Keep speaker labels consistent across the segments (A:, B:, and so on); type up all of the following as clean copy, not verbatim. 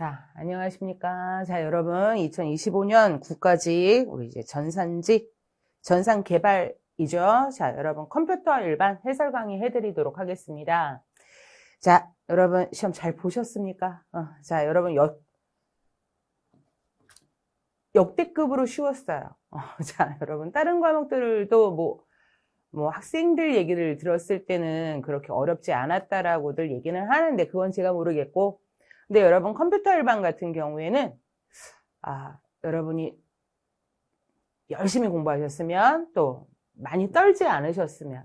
A: 자, 안녕하십니까. 자, 여러분, 2025년 국가직, 우리 이제 전산직, 전산개발이죠. 자, 여러분, 컴퓨터 일반 해설 강의 해드리도록 하겠습니다. 자, 여러분, 시험 잘 보셨습니까? 자, 여러분, 역대급으로 쉬웠어요. 자, 여러분, 다른 과목들도 뭐 학생들 얘기를 들었을 때는 그렇게 어렵지 않았다라고들 얘기는 하는데, 그건 제가 모르겠고, 근데 여러분 컴퓨터 일반 같은 경우에는 여러분이 열심히 공부하셨으면 또 많이 떨지 않으셨으면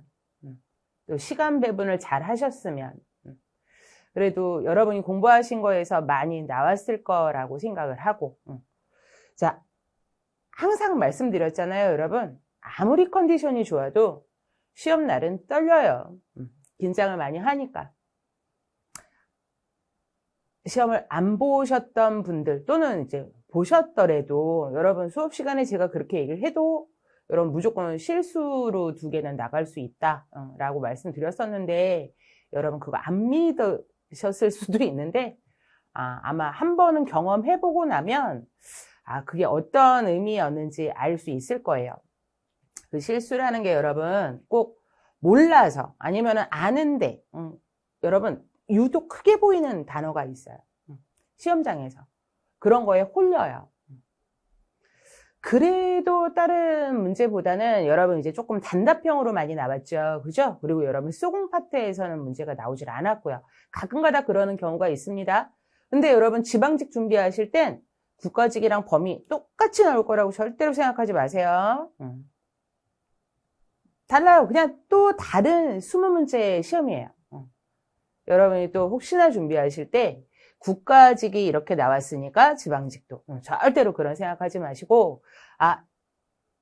A: 또 시간 배분을 잘 하셨으면 그래도 여러분이 공부하신 거에서 많이 나왔을 거라고 생각을 하고 자, 항상 말씀드렸잖아요, 여러분. 아무리 컨디션이 좋아도 시험 날은 떨려요. 긴장을 많이 하니까. 시험을 안 보셨던 분들 또는 이제 보셨더라도 여러분 수업 시간에 제가 그렇게 얘기를 해도 여러분 무조건 실수로 2개는 나갈 수 있다 라고 말씀드렸었는데 여러분 그거 안 믿으셨을 수도 있는데 아마 한 번은 경험해보고 나면 그게 어떤 의미였는지 알 수 있을 거예요. 그 실수라는 게 여러분 꼭 몰라서 아니면 아는데 여러분 유독 크게 보이는 단어가 있어요. 시험장에서. 그런 거에 홀려요. 그래도 다른 문제보다는 여러분 이제 조금 단답형으로 많이 나왔죠. 그죠? 그리고 여러분 쏘공 파트에서는 문제가 나오질 않았고요. 가끔가다 그러는 경우가 있습니다. 근데 여러분 지방직 준비하실 땐 국가직이랑 범위 똑같이 나올 거라고 절대로 생각하지 마세요. 달라요. 그냥 또 다른 20문제의 시험이에요. 여러분이 또 혹시나 준비하실 때 국가직이 이렇게 나왔으니까 지방직도 절대로 그런 생각하지 마시고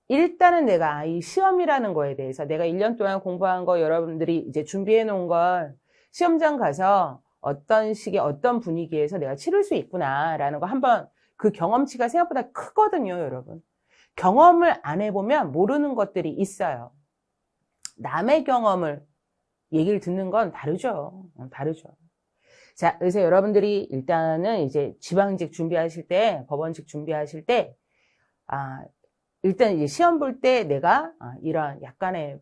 A: 일단은 내가 이 시험이라는 거에 대해서 내가 1년 동안 공부한 거 여러분들이 이제 준비해 놓은 걸 시험장 가서 어떤 식의 어떤 분위기에서 내가 치를 수 있구나 라는 거 한번 그 경험치가 생각보다 크거든요, 여러분. 경험을 안 해보면 모르는 것들이 있어요. 남의 경험을 얘기를 듣는 건 다르죠. 다르죠. 자, 그래서 여러분들이 일단은 이제 지방직 준비하실 때, 법원직 준비하실 때, 일단 이제 시험 볼 때 내가 이런 약간의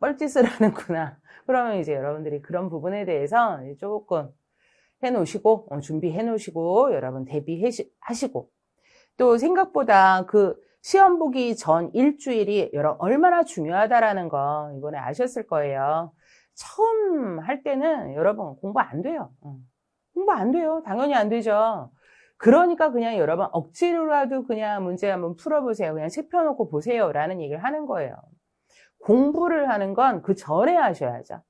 A: 뻘짓을 하는구나. 그러면 이제 여러분들이 그런 부분에 대해서 조금 해놓으시고, 준비해 놓으시고, 여러분 대비하시고, 또 생각보다 그 시험 보기 전 일주일이 얼마나 중요하다라는 거 이번에 아셨을 거예요. 처음 할 때는 여러분 공부 안 돼요. 공부 안 돼요. 당연히 안 되죠. 그러니까 그냥 여러분 억지로라도 그냥 문제 한번 풀어보세요. 그냥 책 펴놓고 보세요. 라는 얘기를 하는 거예요. 공부를 하는 건 그 전에 하셔야죠.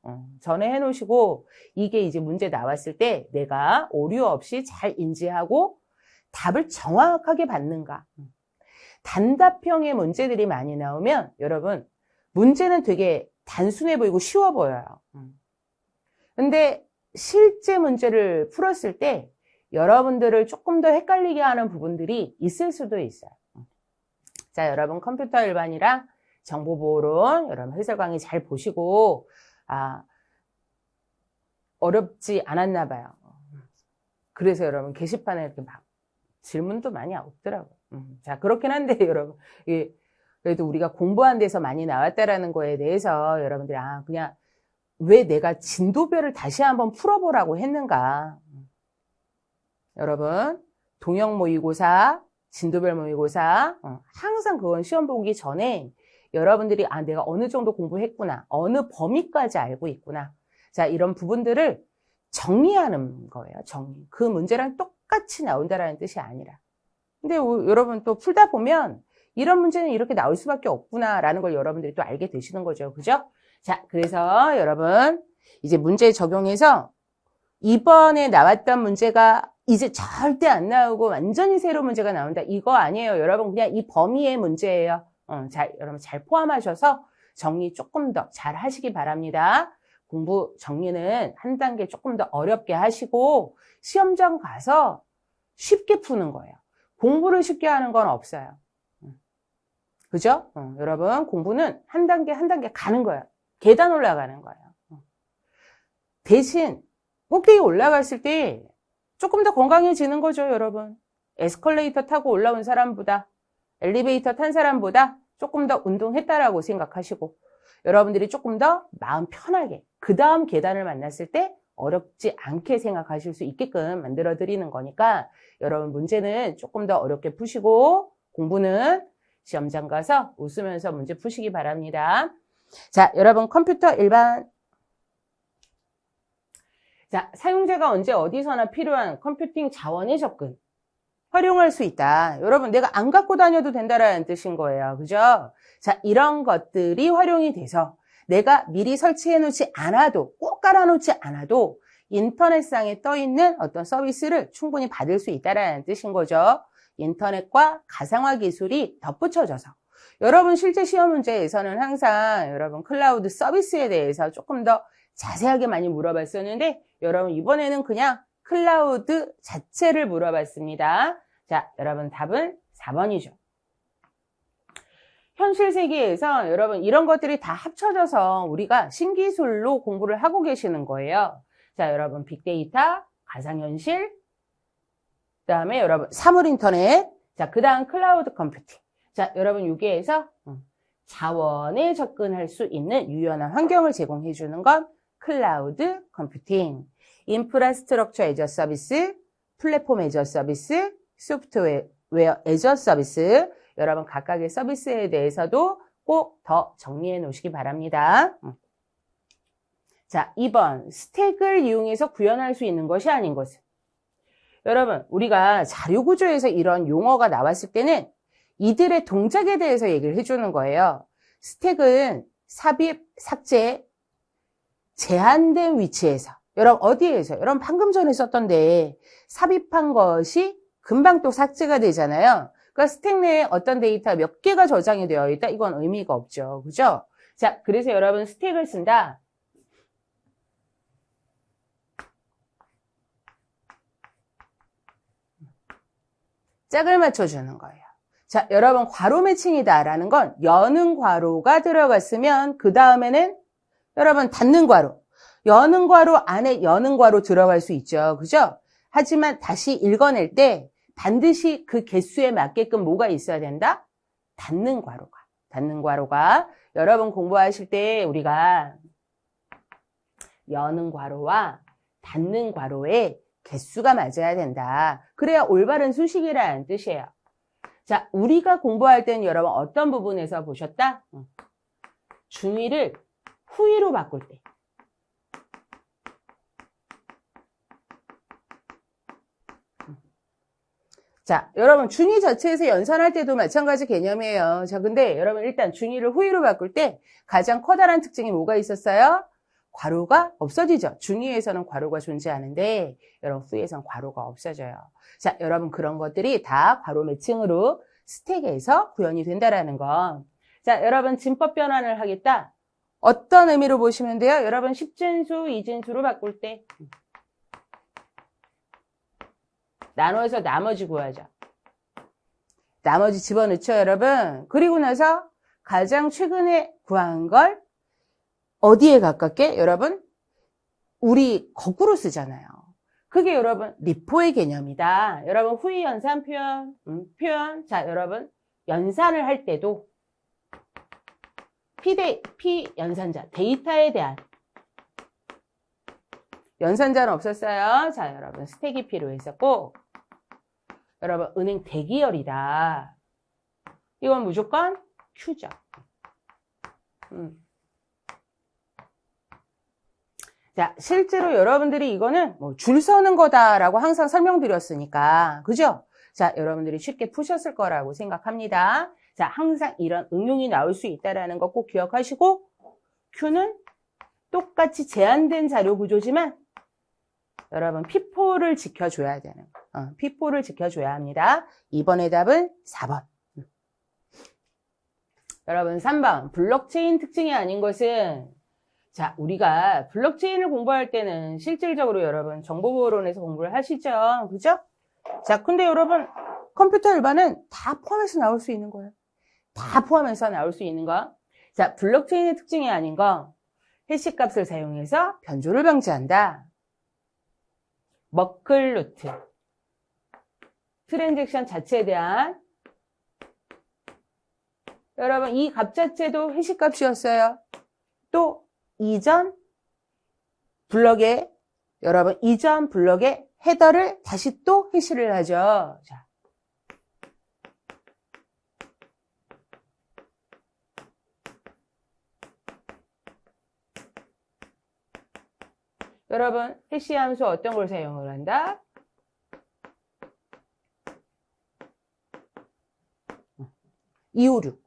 A: 전에 해놓으시고 이게 이제 문제 나왔을 때 내가 오류 없이 잘 인지하고 답을 정확하게 받는가. 단답형의 문제들이 많이 나오면 여러분 문제는 되게 단순해 보이고 쉬워 보여요. 근데 실제 문제를 풀었을 때 여러분들을 조금 더 헷갈리게 하는 부분들이 있을 수도 있어요. 자, 여러분 컴퓨터 일반이랑 정보보호론 여러분 해설 강의 잘 보시고 어렵지 않았나 봐요. 그래서 여러분 게시판에 이렇게 막 질문도 많이 없더라고요. 자, 그렇긴 한데, 여러분. 그래도 우리가 공부한 데서 많이 나왔다라는 거에 대해서 여러분들이, 그냥 왜 내가 진도별을 다시 한번 풀어보라고 했는가. 여러분, 동형 모의고사, 진도별 모의고사, 항상 그건 시험 보기 전에 여러분들이, 내가 어느 정도 공부했구나. 어느 범위까지 알고 있구나. 자, 이런 부분들을 정리하는 거예요. 정리. 그 문제랑 똑같이 나온다라는 뜻이 아니라. 근데 여러분 또 풀다 보면 이런 문제는 이렇게 나올 수밖에 없구나라는 걸 여러분들이 또 알게 되시는 거죠. 그죠? 자, 그래서 여러분 이제 문제 적용해서 이번에 나왔던 문제가 이제 절대 안 나오고 완전히 새로운 문제가 나온다. 이거 아니에요. 여러분 그냥 이 범위의 문제예요. 여러분 잘 포함하셔서 정리 조금 더 잘 하시기 바랍니다. 공부 정리는 한 단계 조금 더 어렵게 하시고 시험장 가서 쉽게 푸는 거예요. 공부를 쉽게 하는 건 없어요. 그죠? 여러분 공부는 한 단계 한 단계 가는 거예요. 계단 올라가는 거예요. 대신 꼭대기 올라갔을 때 조금 더 건강해지는 거죠, 여러분. 에스컬레이터 타고 올라온 사람보다, 엘리베이터 탄 사람보다 조금 더 운동했다라고 생각하시고, 여러분들이 조금 더 마음 편하게 그 다음 계단을 만났을 때 어렵지 않게 생각하실 수 있게끔 만들어 드리는 거니까 여러분 문제는 조금 더 어렵게 푸시고 공부는 시험장 가서 웃으면서 문제 푸시기 바랍니다. 자, 여러분 컴퓨터 일반. 자, 사용자가 언제 어디서나 필요한 컴퓨팅 자원의 접근. 활용할 수 있다. 여러분 내가 안 갖고 다녀도 된다라는 뜻인 거예요. 그죠? 자, 이런 것들이 활용이 돼서 내가 미리 설치해 놓지 않아도 꼭 깔아 놓지 않아도 인터넷상에 떠 있는 어떤 서비스를 충분히 받을 수 있다라는 뜻인 거죠. 인터넷과 가상화 기술이 덧붙여져서 여러분 실제 시험 문제에서는 항상 여러분 클라우드 서비스에 대해서 조금 더 자세하게 많이 물어봤었는데 여러분 이번에는 그냥 클라우드 자체를 물어봤습니다. 자, 여러분 답은 4번이죠. 현실 세계에서 여러분 이런 것들이 다 합쳐져서 우리가 신기술로 공부를 하고 계시는 거예요. 자, 여러분 빅데이터, 가상현실, 그 다음에 여러분 사물인터넷, 자, 그 다음 클라우드 컴퓨팅. 자, 여러분 여기에서 자원에 접근할 수 있는 유연한 환경을 제공해 주는 건 클라우드 컴퓨팅. 인프라스트럭처 애저 서비스, 플랫폼 애저 서비스, 소프트웨어 애저 서비스. 여러분 각각의 서비스에 대해서도 꼭 더 정리해 놓으시기 바랍니다. 자, 2번 스택을 이용해서 구현할 수 있는 것이 아닌 것은. 여러분 우리가 자료구조에서 이런 용어가 나왔을 때는 이들의 동작에 대해서 얘기를 해주는 거예요. 스택은 삽입, 삭제, 제한된 위치에서 여러분 어디에서? 여러분 방금 전에 썼던데 삽입한 것이 금방 또 삭제가 되잖아요. 그러니까 스택 내에 어떤 데이터 몇 개가 저장이 되어 있다? 이건 의미가 없죠. 그죠? 자, 그래서 여러분 스택을 쓴다. 짝을 맞춰주는 거예요. 자, 여러분 괄호 매칭이다라는 건 여는 괄호가 들어갔으면 그 다음에는 여러분 닫는 괄호. 여는 괄호 안에 여는 괄호 들어갈 수 있죠. 그죠? 하지만 다시 읽어낼 때 반드시 그 개수에 맞게끔 뭐가 있어야 된다? 닫는 괄호가. 여러분 공부하실 때 우리가 여는 괄호와 닫는 괄호의 개수가 맞아야 된다. 그래야 올바른 수식이라는 뜻이에요. 자, 우리가 공부할 때는 여러분 어떤 부분에서 보셨다? 중위를 후위로 바꿀 때. 자, 여러분 중위 자체에서 연산할 때도 마찬가지 개념이에요. 자, 근데 여러분 일단 중위를 후위로 바꿀 때 가장 커다란 특징이 뭐가 있었어요? 괄호가 없어지죠. 중위에서는 괄호가 존재하는데 여러분 후위에서는 괄호가 없어져요. 자, 여러분 그런 것들이 다 괄호 매칭으로 스택에서 구현이 된다라는 거. 자, 여러분 진법 변환을 하겠다. 어떤 의미로 보시면 돼요? 여러분 10진수, 2진수로 바꿀 때 나눠서 나머지 구하죠. 나머지 집어넣죠, 여러분. 그리고 나서 가장 최근에 구한 걸 어디에 가깝게? 여러분, 우리 거꾸로 쓰잖아요. 그게 여러분 리포의 개념이다. 여러분 후위 연산 표현. 자, 여러분 연산을 할 때도 P 연산자, 데이터에 대한 연산자는 없었어요. 자, 여러분 스택이 필요했었고 여러분 은행 대기열이다. 이건 무조건 Q죠. 자, 실제로 여러분들이 이거는 뭐 줄 서는 거다라고 항상 설명드렸으니까, 그죠? 자, 여러분들이 쉽게 푸셨을 거라고 생각합니다. 자, 항상 이런 응용이 나올 수 있다는 거 꼭 기억하시고, Q는 똑같이 제한된 자료 구조지만, 여러분 P4를 지켜줘야 되는 거. P4를 지켜줘야 합니다. 이번의 답은 4번. 여러분 3번. 블록체인 특징이 아닌 것은 자, 우리가 블록체인을 공부할 때는 실질적으로 여러분 정보보호론에서 공부를 하시죠. 그죠? 자, 근데 여러분 컴퓨터 일반은 다 포함해서 나올 수 있는 거예요. 다 포함해서 나올 수 있는 거. 자, 블록체인의 특징이 아닌 거. 해시값을 사용해서 변조를 방지한다. 머클 루트. 트랜잭션 자체에 대한 여러분 이 값 자체도 해시값이었어요. 또 이전 블럭에 여러분 이전 블럭의 헤더를 다시 또 해시를 하죠. 자. 여러분 해시 함수 어떤 걸 사용을 한다? 256,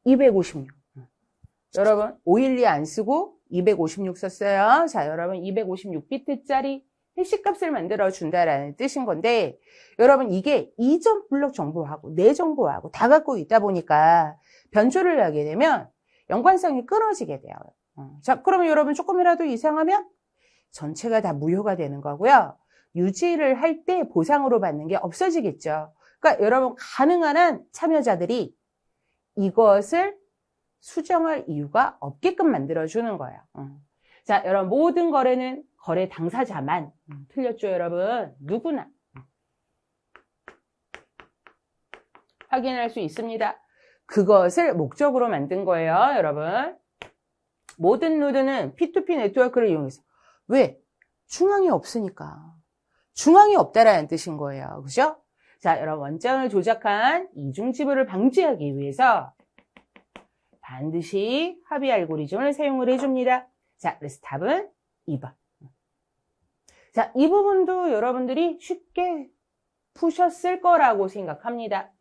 A: 256. 여러분 512 안 쓰고 256 썼어요. 자, 여러분 256비트짜리 해시값을 만들어 준다라는 뜻인 건데 여러분 이게 이전 블록 정보하고 내 정보하고 다 갖고 있다 보니까 변조를 하게 되면 연관성이 끊어지게 돼요. 자, 그러면 여러분 조금이라도 이상하면 전체가 다 무효가 되는 거고요. 유지를 할 때 보상으로 받는 게 없어지겠죠. 그러니까 여러분 가능한 한 참여자들이 이것을 수정할 이유가 없게끔 만들어주는 거예요. 자, 여러분 모든 거래는 거래 당사자만 틀렸죠, 여러분? 누구나 확인할 수 있습니다. 그것을 목적으로 만든 거예요, 여러분. 모든 노드는 P2P 네트워크를 이용해서 왜? 중앙이 없으니까. 중앙이 없다라는 뜻인 거예요. 그죠? 자, 여러분 원장을 조작한 이중 지불을 방지하기 위해서 반드시 합의 알고리즘을 사용을 해줍니다. 자, 그래서 답은 2번. 자, 이 부분도 여러분들이 쉽게 푸셨을 거라고 생각합니다.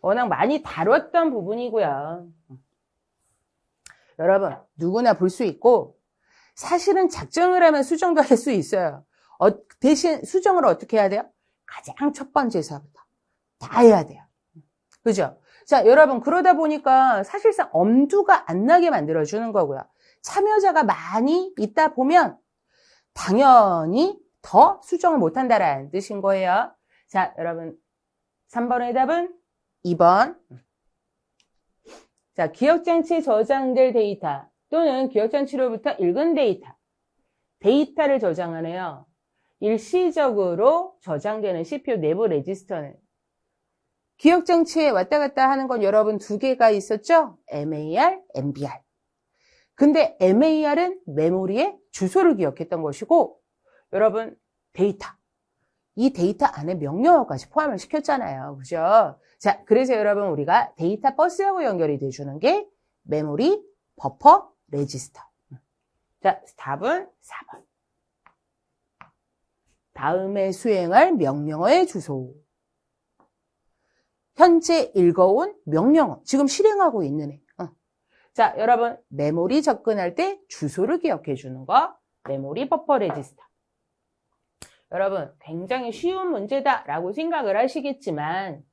A: 워낙 많이 다뤘던 부분이고요. 여러분, 누구나 볼 수 있고 사실은 작정을 하면 수정도 할 수 있어요. 대신 수정을 어떻게 해야 돼요? 가장 첫 번째서부터 다 해야 돼요. 그죠? 자, 여러분 그러다 보니까 사실상 엄두가 안 나게 만들어주는 거고요. 참여자가 많이 있다 보면 당연히 더 수정을 못한다라는 뜻인 거예요. 자, 여러분 3번의 답은 2번. 자, 기억장치에 저장될 데이터 또는 기억장치로부터 읽은 데이터를 저장하네요. 일시적으로 저장되는 CPU 내부 레지스터는 기억장치에 왔다 갔다 하는 건 여러분 두 개가 있었죠? MAR, MBR. 근데 MAR은 메모리의 주소를 기억했던 것이고 여러분 데이터. 이 데이터 안에 명령어까지 포함을 시켰잖아요. 그죠? 자, 그래서 여러분 우리가 데이터 버스하고 연결이 돼주는 게 메모리, 버퍼, 레지스터. 자, 답은 4번. 다음에 수행할 명령어의 주소. 현재 읽어온 명령어. 지금 실행하고 있는 애. 자, 여러분 메모리 접근할 때 주소를 기억해 주는 거. 메모리 버퍼 레지스터. 여러분 굉장히 쉬운 문제다라고 생각을 하시겠지만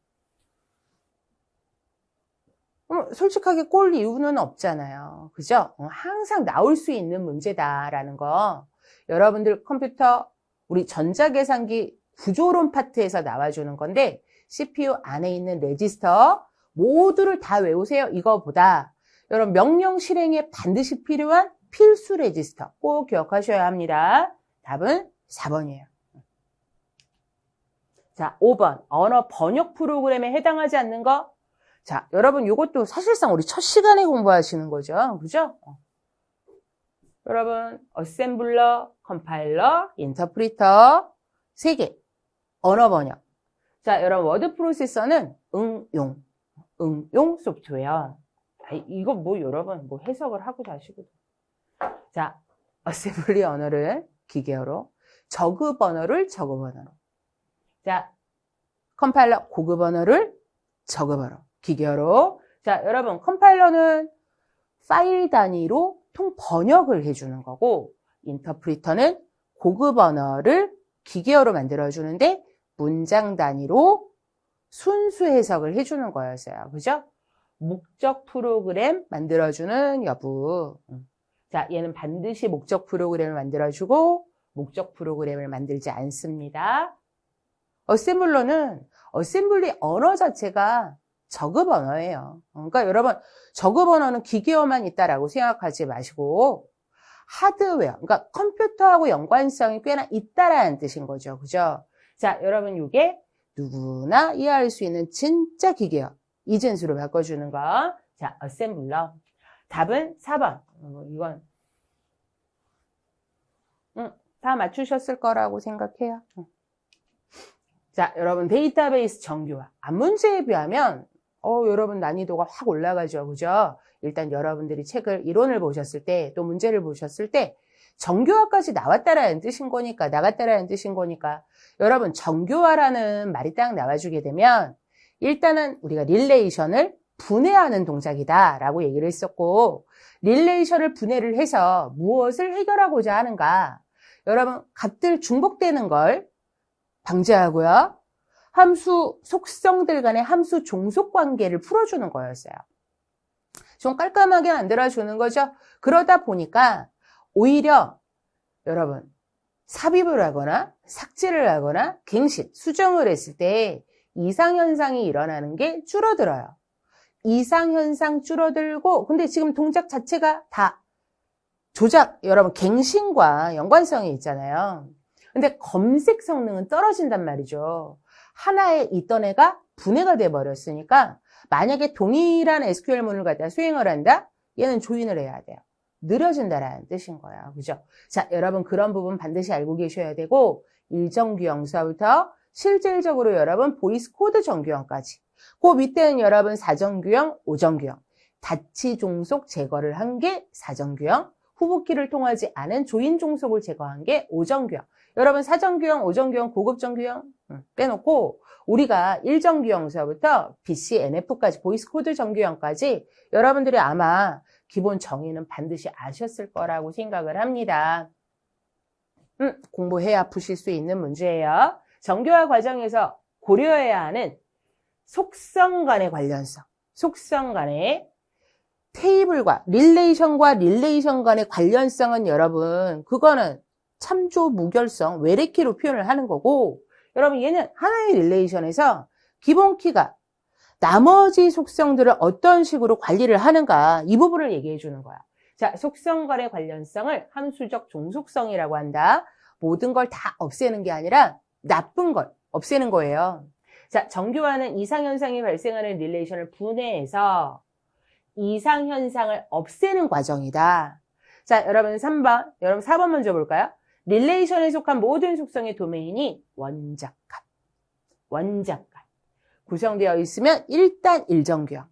A: 솔직하게 꼴 이유는 없잖아요. 그죠? 항상 나올 수 있는 문제다라는 거 여러분들 컴퓨터 우리 전자계산기 구조론 파트에서 나와주는 건데 CPU 안에 있는 레지스터 모두를 다 외우세요. 이거보다 여러분 명령 실행에 반드시 필요한 필수 레지스터 꼭 기억하셔야 합니다. 답은 4번이에요. 자, 5번 언어 번역 프로그램에 해당하지 않는 거. 자, 여러분 이것도 사실상 우리 첫 시간에 공부하시는 거죠. 그죠? 여러분 어셈블러, 컴파일러, 인터프리터 3개 언어 번역. 자, 여러분 워드 프로세서는 응용 소프트웨어. 이거 뭐 여러분 뭐 해석을 하고 자시고. 자, 어셈블리 언어를 기계어로, 저급 언어를 저급 언어로. 자, 컴파일러 고급 언어를 저급 언어 기계어로. 자, 여러분 컴파일러는 파일 단위로 통 번역을 해주는 거고 인터프리터는 고급 언어를 기계어로 만들어주는데 문장 단위로 순수 해석을 해주는 거였어요. 그죠? 목적 프로그램 만들어주는 여부. 자, 얘는 반드시 목적 프로그램을 만들어주고 목적 프로그램을 만들지 않습니다. 어셈블러는 어셈블리 언어 자체가 저급 언어예요. 그러니까 여러분 저급 언어는 기계어만 있다라고 생각하지 마시고 하드웨어, 그러니까 컴퓨터하고 연관성이 꽤나 있다라는 뜻인 거죠. 그죠? 자, 여러분 이게 누구나 이해할 수 있는 진짜 기계요. 이진수로 바꿔주는 거. 자, 어셈블러. 답은 4번. 이건 다 맞추셨을 거라고 생각해요. 자, 여러분 데이터베이스 정규화. 앞문제에 비하면 여러분 난이도가 확 올라가죠. 그죠? 일단 여러분들이 책을 이론을 보셨을 때 또 문제를 보셨을 때 정교화까지 나왔다라는 뜻인 거니까 나갔다라는 뜻인 거니까 여러분 정교화라는 말이 딱 나와주게 되면 일단은 우리가 릴레이션을 분해하는 동작이다 라고 얘기를 했었고 릴레이션을 분해를 해서 무엇을 해결하고자 하는가 여러분 값들 중복되는 걸 방지하고요 함수 속성들 간의 함수 종속 관계를 풀어주는 거였어요. 좀 깔끔하게 만들어주는 거죠. 그러다 보니까 오히려 여러분 삽입을 하거나 삭제를 하거나 갱신, 수정을 했을 때 이상현상이 일어나는 게 줄어들어요. 이상현상 줄어들고 근데 지금 동작 자체가 다 조작, 여러분 갱신과 연관성이 있잖아요. 근데 검색 성능은 떨어진단 말이죠. 하나에 있던 애가 분해가 돼버렸으니까 만약에 동일한 SQL문을 갖다 수행을 한다? 얘는 조인을 해야 돼요. 느려진다라는 뜻인 거예요. 그죠? 자, 여러분 그런 부분 반드시 알고 계셔야 되고 일정규형서부터 실질적으로 여러분 보이스 코드 정규형까지 그 밑에는 여러분 사정규형, 오정규형 다치 종속 제거를 한 게 사정규형 후보키를 통하지 않은 조인 종속을 제거한 게 오정규형 여러분 사정규형, 오정규형, 고급정규형 빼놓고 우리가 일정규형서부터 BCNF까지 보이스 코드 정규형까지 여러분들이 아마 기본 정의는 반드시 아셨을 거라고 생각을 합니다. 공부해야 푸실 수 있는 문제예요. 정교화 과정에서 고려해야 하는 속성 간의 관련성, 속성 간의 테이블과 릴레이션 간의 관련성은 여러분 그거는 참조 무결성 외래키로 표현을 하는 거고 여러분 얘는 하나의 릴레이션에서 기본 키가 나머지 속성들을 어떤 식으로 관리를 하는가 이 부분을 얘기해 주는 거야. 자, 속성 간의 관련성을 함수적 종속성이라고 한다. 모든 걸 다 없애는 게 아니라 나쁜 걸 없애는 거예요. 자, 정교화는 이상현상이 발생하는 릴레이션을 분해해서 이상현상을 없애는 과정이다. 자, 여러분 3번, 여러분 4번 먼저 볼까요? 릴레이션에 속한 모든 속성의 도메인이 원작값 구성되어 있으면 일단 일정규형.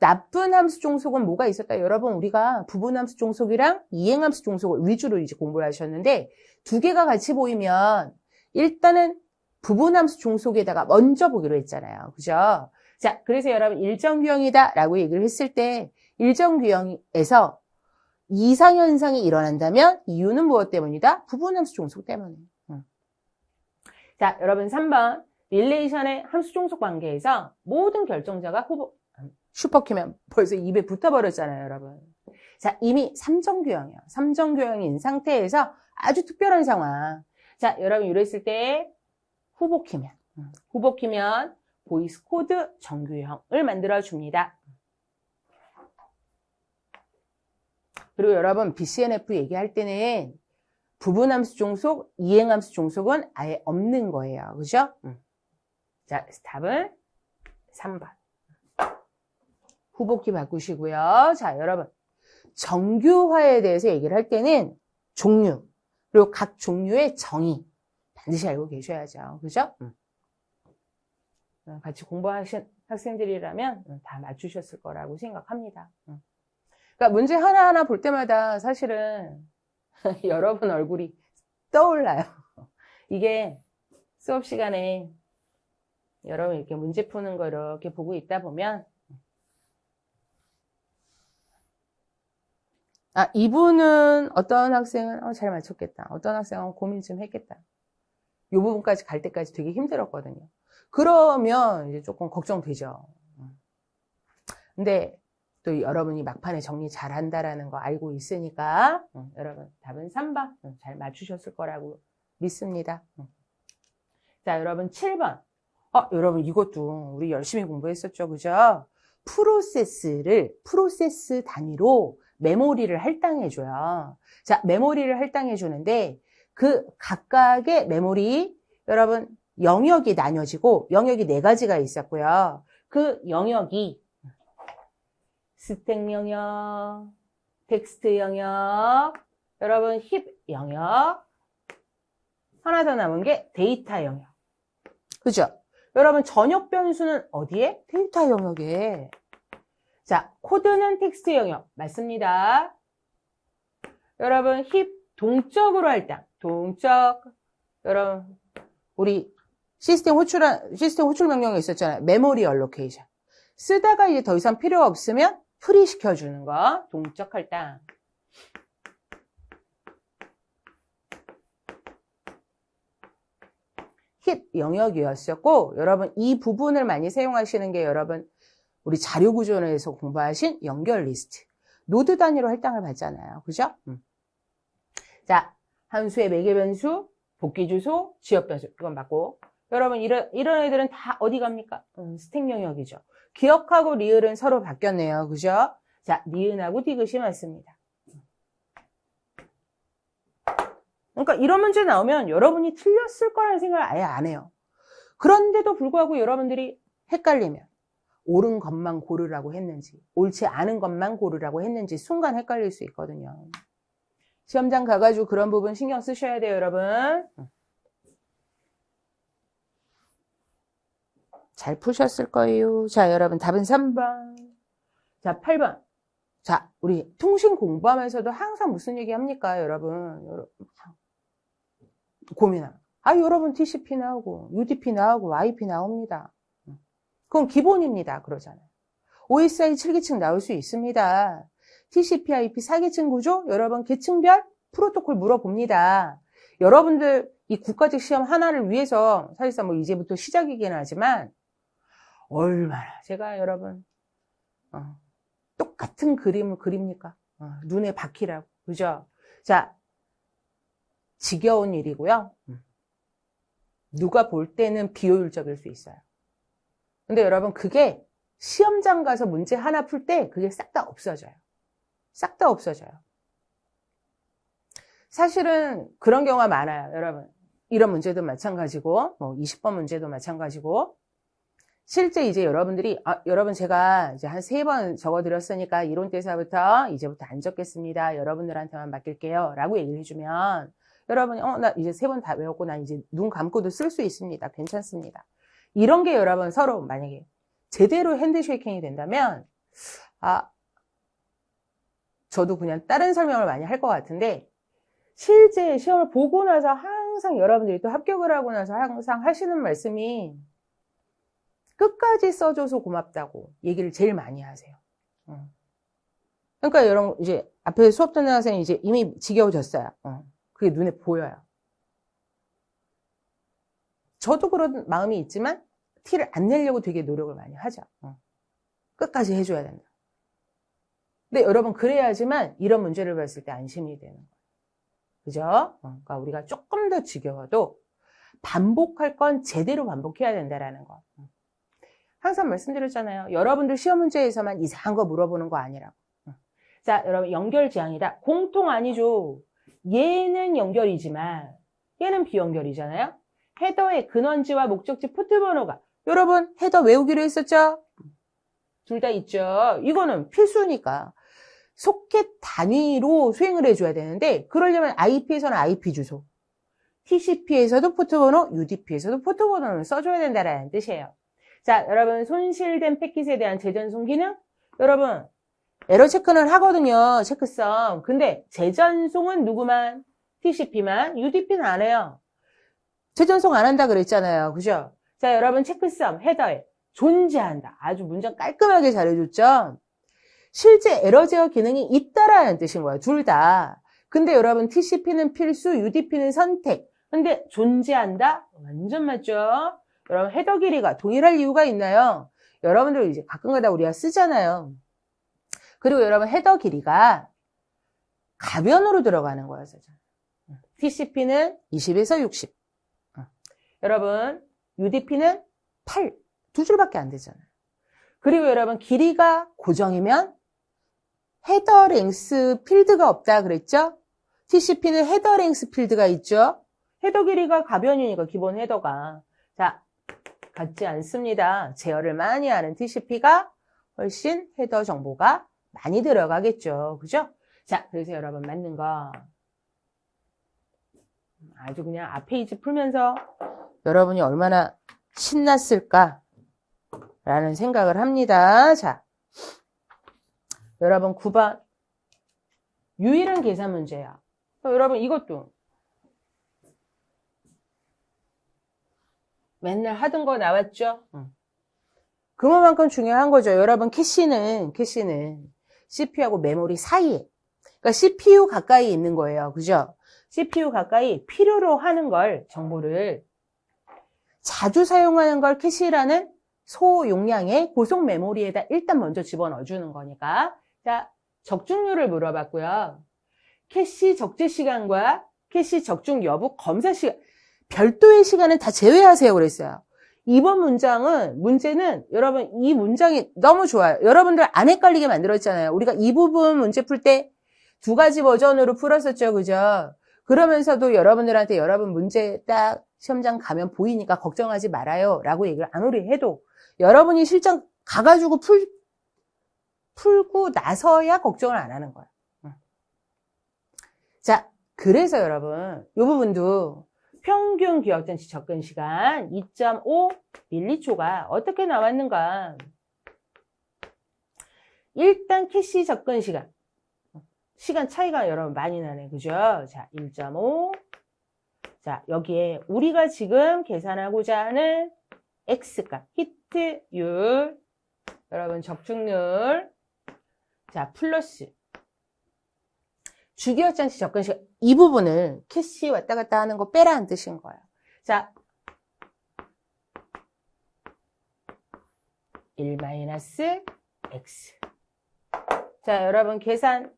A: 나쁜 함수 종속은 뭐가 있었다? 여러분 우리가 부분함수 종속이랑 이행함수 종속을 위주로 이제 공부를 하셨는데 두 개가 같이 보이면 일단은 부분함수 종속에다가 먼저 보기로 했잖아요. 그죠? 자, 그래서 여러분 일정규형이다 라고 얘기를 했을 때 일정규형에서 이상현상이 일어난다면 이유는 무엇 때문이다? 부분함수 종속 때문에. 자, 여러분 3번 릴레이션의 함수 종속 관계에서 모든 결정자가 슈퍼키면 벌써 입에 붙어버렸잖아요, 여러분. 자, 이미 삼정규형이에요. 삼정규형인 상태에서 아주 특별한 상황. 자, 여러분 이랬을 때 후보키면 보이스 코드 정규형을 만들어줍니다. 그리고 여러분 BCNF 얘기할 때는 부분함수 종속, 이행함수 종속은 아예 없는 거예요. 그죠? 자, 답은 3번. 후보키 바꾸시고요. 자, 여러분 정규화에 대해서 얘기를 할 때는 종류, 그리고 각 종류의 정의 반드시 알고 계셔야죠. 그죠? 같이 공부하신 학생들이라면 다 맞추셨을 거라고 생각합니다. 그러니까 문제 하나하나 볼 때마다 사실은 여러분 얼굴이 떠올라요. 이게 수업 시간에 여러분 이렇게 문제 푸는 거 이렇게 보고 있다 보면 이분은 어떤 학생은 잘 맞췄겠다. 어떤 학생은 고민 좀 했겠다. 이 부분까지 갈 때까지 되게 힘들었거든요. 그러면 이제 조금 걱정되죠. 근데 또 여러분이 막판에 정리 잘 한다라는 거 알고 있으니까 여러분 답은 3번 잘 맞추셨을 거라고 믿습니다. 자, 여러분 7번. 여러분 이것도 우리 열심히 공부했었죠. 그죠? 프로세스 단위로 메모리를 할당해줘요. 자, 메모리를 할당해주는데 그 각각의 메모리, 여러분 영역이 나뉘어지고 영역이 4가지가 있었고요. 그 영역이 스택 영역, 텍스트 영역, 여러분 힙 영역, 하나 더 남은 게 데이터 영역. 그죠? 여러분 전역 변수는 어디에? 데이터 영역에. 자, 코드는 텍스트 영역 맞습니다. 여러분 힙 동적으로 할당. 동적. 여러분 우리 시스템 호출 명령이 있었잖아요. 메모리 얼로케이션. 쓰다가 이제 더 이상 필요 없으면 프리 시켜주는 거. 동적 할당. 힙 영역이었었고, 여러분 이 부분을 많이 사용하시는 게 여러분 우리 자료구조에서 공부하신 연결 리스트. 노드 단위로 할당을 받잖아요. 그죠? 자, 함수의 매개 변수, 복귀 주소, 지역 변수. 이건 맞고. 여러분 이런 애들은 다 어디 갑니까? 스택 영역이죠. 기억하고 리을은 서로 바뀌었네요. 그죠? 자, 니은하고 디귿이 맞습니다. 그러니까 이런 문제 나오면 여러분이 틀렸을 거라는 생각을 아예 안 해요. 그런데도 불구하고 여러분들이 헷갈리면 옳은 것만 고르라고 했는지 옳지 않은 것만 고르라고 했는지 순간 헷갈릴 수 있거든요. 시험장 가가지고 그런 부분 신경 쓰셔야 돼요, 여러분. 잘 푸셨을 거예요. 자, 여러분 답은 3번. 자, 8번. 자, 우리 통신 공부하면서도 항상 무슨 얘기 합니까, 여러분? 고민하면. 여러분 TCP 나오고 UDP 나오고 IP 나옵니다. 그건 기본입니다. 그러잖아요. OSI 7계층 나올 수 있습니다. TCP IP 4계층 구조, 여러분 계층별 프로토콜 물어봅니다. 여러분들 이 국가직 시험 하나를 위해서 사실상 뭐 이제부터 시작이긴 하지만 얼마나 제가 여러분 똑같은 그림을 그립니까? 눈에 박히라고. 그죠? 자, 지겨운 일이고요. 누가 볼 때는 비효율적일 수 있어요. 근데 여러분 그게 시험장 가서 문제 하나 풀 때 그게 싹 다 없어져요. 싹 다 없어져요. 사실은 그런 경우가 많아요. 여러분 이런 문제도 마찬가지고 뭐 20번 문제도 마찬가지고 실제 이제 여러분들이 여러분 제가 이제 한 3번 적어드렸으니까 이론대사부터 이제부터 안 적겠습니다. 여러분들한테만 맡길게요. 라고 얘기를 해주면 여러분이 나 이제 3번 다 외웠고 난 이제 눈 감고도 쓸 수 있습니다. 괜찮습니다. 이런 게 여러분 서로 만약에 제대로 핸드쉐이킹이 된다면 저도 그냥 다른 설명을 많이 할 것 같은데 실제 시험을 보고 나서 항상 여러분들이 또 합격을 하고 나서 항상 하시는 말씀이 끝까지 써줘서 고맙다고 얘기를 제일 많이 하세요. 그러니까 여러분 이제 앞에 수업 듣는 학생이 이제 이미 지겨워졌어요. 그게 눈에 보여요. 저도 그런 마음이 있지만 티를 안 내려고 되게 노력을 많이 하죠. 끝까지 해줘야 된다. 근데 여러분 그래야지만 이런 문제를 봤을 때 안심이 되는 거예요. 그죠? 그러니까 우리가 조금 더 지겨워도 반복할 건 제대로 반복해야 된다라는 거. 항상 말씀드렸잖아요. 여러분들 시험 문제에서만 이상한 거 물어보는 거 아니라고. 자, 여러분 연결 지향이다. 공통 아니죠. 얘는 연결이지만 얘는 비연결이잖아요. 헤더의 근원지와 목적지 포트번호가 여러분 헤더 외우기로 했었죠? 둘 다 있죠. 이거는 필수니까 소켓 단위로 수행을 해줘야 되는데 그러려면 IP에서는 IP 주소, TCP에서도 포트번호, UDP에서도 포트번호를 써줘야 된다는 뜻이에요. 자, 여러분 손실된 패킷에 대한 재전송 기능 여러분 에러 체크는 하거든요. 체크성. 근데 재전송은 누구만? TCP만, UDP는 안 해요. 재전송 안 한다 그랬잖아요. 그죠? 자, 여러분 체크성 헤더에 존재한다. 아주 문장 깔끔하게 잘해줬죠? 실제 에러 제어 기능이 있다라는 뜻인 거예요. 둘 다. 근데 여러분 TCP는 필수, UDP는 선택. 근데 존재한다? 완전 맞죠? 여러분 헤더 길이가 동일할 이유가 있나요? 여러분들 이제 가끔가다 우리가 쓰잖아요. 그리고 여러분 헤더 길이가 가변으로 들어가는 거예요. TCP는 20에서 60. 여러분 UDP는 8. 2줄밖에 안 되잖아요. 그리고 여러분 길이가 고정이면 헤더 랭스 필드가 없다 그랬죠? TCP는 헤더 랭스 필드가 있죠? 헤더 길이가 가변이니까 기본 헤더가. 자, 같지 않습니다. 제어를 많이 하는 TCP가 훨씬 헤더 정보가 많이 들어가겠죠. 그죠? 자, 그래서 여러분 맞는 거. 아주 그냥 앞 페이지 풀면서 여러분이 얼마나 신났을까? 라는 생각을 합니다. 자, 여러분 9번. 유일한 계산 문제야. 여러분 이것도 맨날 하던 거 나왔죠? 그거만큼 중요한 거죠. 여러분 캐시는 CPU하고 메모리 사이에. 그러니까 CPU 가까이 있는 거예요. 그죠? CPU 가까이 필요로 하는 걸, 정보를 자주 사용하는 걸 캐시라는 소용량의 고속 메모리에다 일단 먼저 집어넣어 주는 거니까. 자, 적중률을 물어봤고요. 캐시 적재 시간과 캐시 적중 여부 검사 시간, 별도의 시간은 다 제외하세요 그랬어요. 이번 문제는 여러분 이 문장이 너무 좋아요. 여러분들 안 헷갈리게 만들었잖아요. 우리가 이 부분 문제 풀 때 2가지 버전으로 풀었었죠. 그죠? 그러면서도 여러분들한테 여러분 문제 딱 시험장 가면 보이니까 걱정하지 말아요 라고 얘기를 아무리 해도 여러분이 실전 가가지고 풀고 나서야 걱정을 안 하는 거예요. 자, 그래서 여러분 이 부분도 평균 기억장치 접근 시간 2.5 밀리초가 어떻게 나왔는가. 일단 캐시 접근 시간 차이가 여러분 많이 나네. 그죠? 자, 1.5. 자, 여기에 우리가 지금 계산하고자 하는 X값, 히트율, 여러분 적중률, 자, 플러스 주기억장치 접근 시간, 이 부분을 캐시 왔다 갔다 하는 거 빼라는 뜻인 거예요. 자, 1-X. 자, 여러분 계산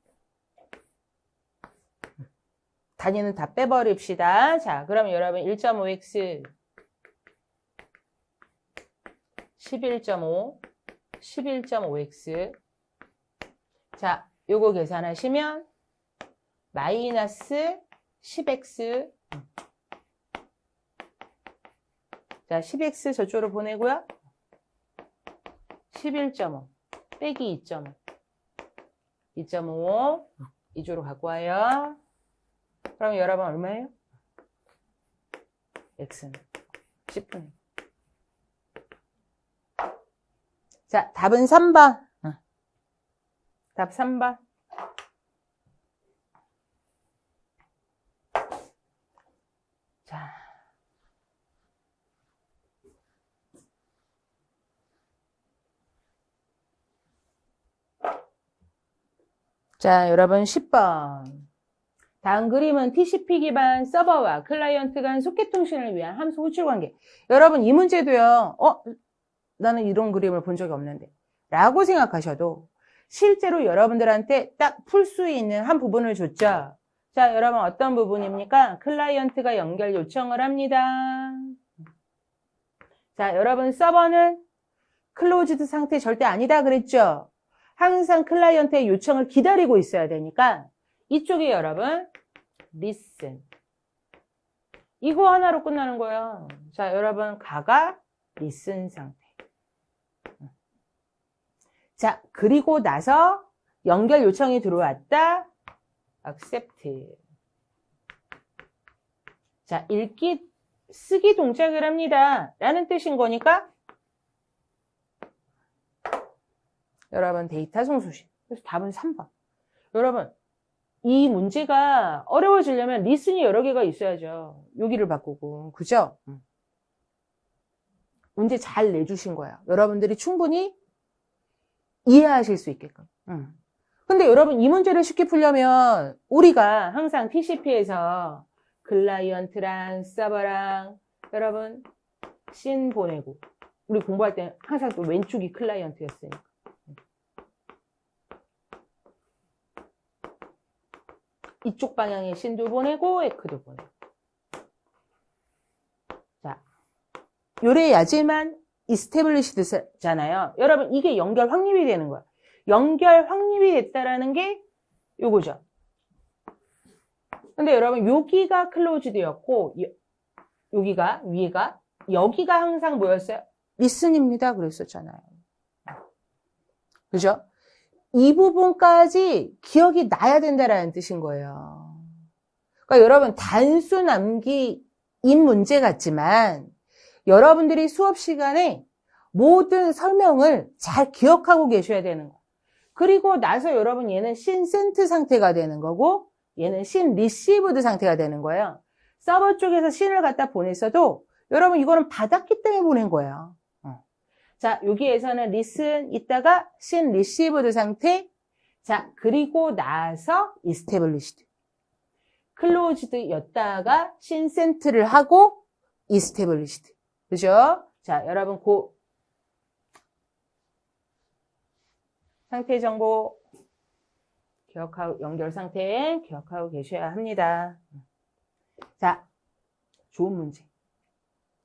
A: 단위는 다 빼버립시다. 자, 그럼 여러분 1.5x 11.5 11.5x 자, 요거 계산하시면 마이너스 10x 자, 10x 저쪽으로 보내고요. 11.5 빼기 2.5 2.5 이쪽으로 갖고 와요. 그럼 여러분 얼마예요? x는 10분의 자, 답은 3번. 답 3번. 자, 여러분 10번. 다음 그림은 TCP 기반 서버와 클라이언트 간 소켓 통신을 위한 함수 호출 관계. 여러분 이 문제도요. 나는 이런 그림을 본 적이 없는데 라고 생각하셔도 실제로 여러분들한테 딱 풀 수 있는 한 부분을 줬죠. 자, 여러분 어떤 부분입니까? 클라이언트가 연결 요청을 합니다. 자, 여러분 서버는 클로즈드 상태 절대 아니다 그랬죠. 항상 클라이언트의 요청을 기다리고 있어야 되니까 이쪽에 여러분 listen 이거 하나로 끝나는 거예요. 자, 여러분 가가 listen 상태. 자, 그리고 나서 연결 요청이 들어왔다. accept. 자, 읽기, 쓰기 동작을 합니다. 라는 뜻인 거니까 여러분 데이터 송수신. 그래서 답은 3번. 여러분 이 문제가 어려워지려면 리슨이 여러 개가 있어야죠. 여기를 바꾸고. 그죠? 문제 잘 내주신 거예요. 여러분들이 충분히 이해하실 수 있게끔. 근데 여러분 이 문제를 쉽게 풀려면 우리가 항상 TCP에서 클라이언트랑 서버랑 여러분 씬 보내고 우리 공부할 때 항상 또 왼쪽이 클라이언트였으니까. 이쪽 방향에 씬도 보내고 에크도 보내고. 자, 요래 야지만 이스태블리시드잖아요. 여러분 이게 연결 확립이 되는 거야. 연결 확립이 됐다라는 게 요거죠. 근데 여러분 여기가 클로즈드였고 여기가 위에가 여기가 항상 뭐였어요? 리슨입니다. 그랬었잖아요. 그죠? 이 부분까지 기억이 나야 된다라는 뜻인 거예요. 그러니까 여러분 단순 암기인 문제 같지만 여러분들이 수업 시간에 모든 설명을 잘 기억하고 계셔야 되는 거예요. 그리고 나서 여러분 얘는 신 센트 상태가 되는 거고 얘는 신 리시브드 상태가 되는 거예요. 서버 쪽에서 신을 갖다 보냈어도 여러분 이거는 받았기 때문에 보낸 거예요. 자, 여기에서는 listen 있다가 신 received 상태. 자, 그리고 나서 established. closed 였다가 신 sent를 하고 established. 그죠? 자, 여러분 그 상태 정보 기억하고 연결 상태 기억하고 계셔야 합니다. 자, 좋은 문제.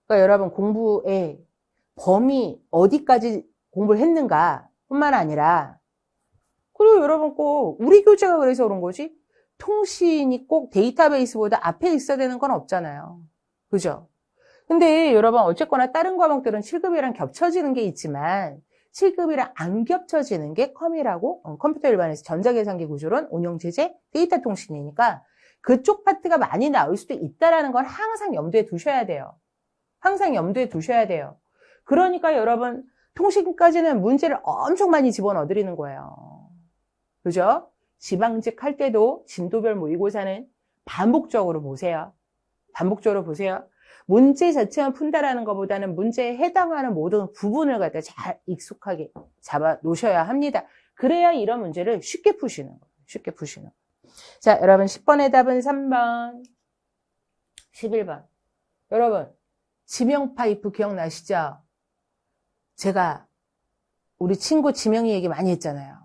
A: 그러니까 여러분 공부에 범위 어디까지 공부를 했는가 뿐만 아니라 그리고 여러분 꼭 우리 교재가 그래서 그런 거지 통신이 꼭 데이터베이스보다 앞에 있어야 되는 건 없잖아요. 그죠? 근데 여러분 어쨌거나 다른 과목들은 7급이랑 겹쳐지는 게 있지만 7급이랑 안 겹쳐지는 게 컴이라고 컴퓨터 일반에서 전자계산기 구조론, 운영체제, 데이터 통신이니까 그쪽 파트가 많이 나올 수도 있다는 건 항상 염두에 두셔야 돼요. 항상 염두에 두셔야 돼요. 그러니까 여러분 통신까지는 문제를 엄청 많이 집어넣어드리는 거예요. 그죠? 지방직 할 때도 진도별 모의고사는 반복적으로 보세요. 반복적으로 보세요. 문제 자체만 푼다라는 것보다는 문제에 해당하는 모든 부분을 갖다 잘 익숙하게 잡아 놓으셔야 합니다. 그래야 이런 문제를 쉽게 푸시는 거예요. 쉽게 푸시는 거예요. 자, 여러분 10번의 답은 3번, 11번. 여러분 지명 파이프 기억나시죠? 제가 우리 친구 지명이 얘기 많이 했잖아요.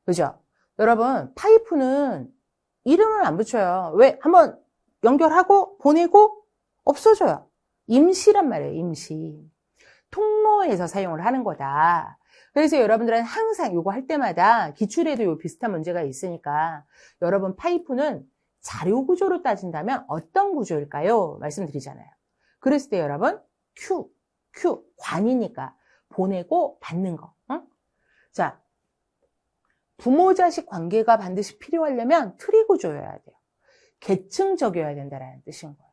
A: 그죠? 여러분 파이프는 이름을 안 붙여요. 왜? 한번 연결하고 보내고 없어져요. 임시란 말이에요. 임시. 통로에서 사용을 하는 거다. 그래서 여러분들은 항상 이거 할 때마다 기출에도 요 비슷한 문제가 있으니까 여러분 파이프는 자료 구조로 따진다면 어떤 구조일까요? 말씀드리잖아요. 그랬을 때 여러분 Q, 관이니까 보내고 받는 거. 응? 자, 부모 자식 관계가 반드시 필요하려면 트리 구조여야 돼요. 계층적이어야 된다는 뜻인 거예요.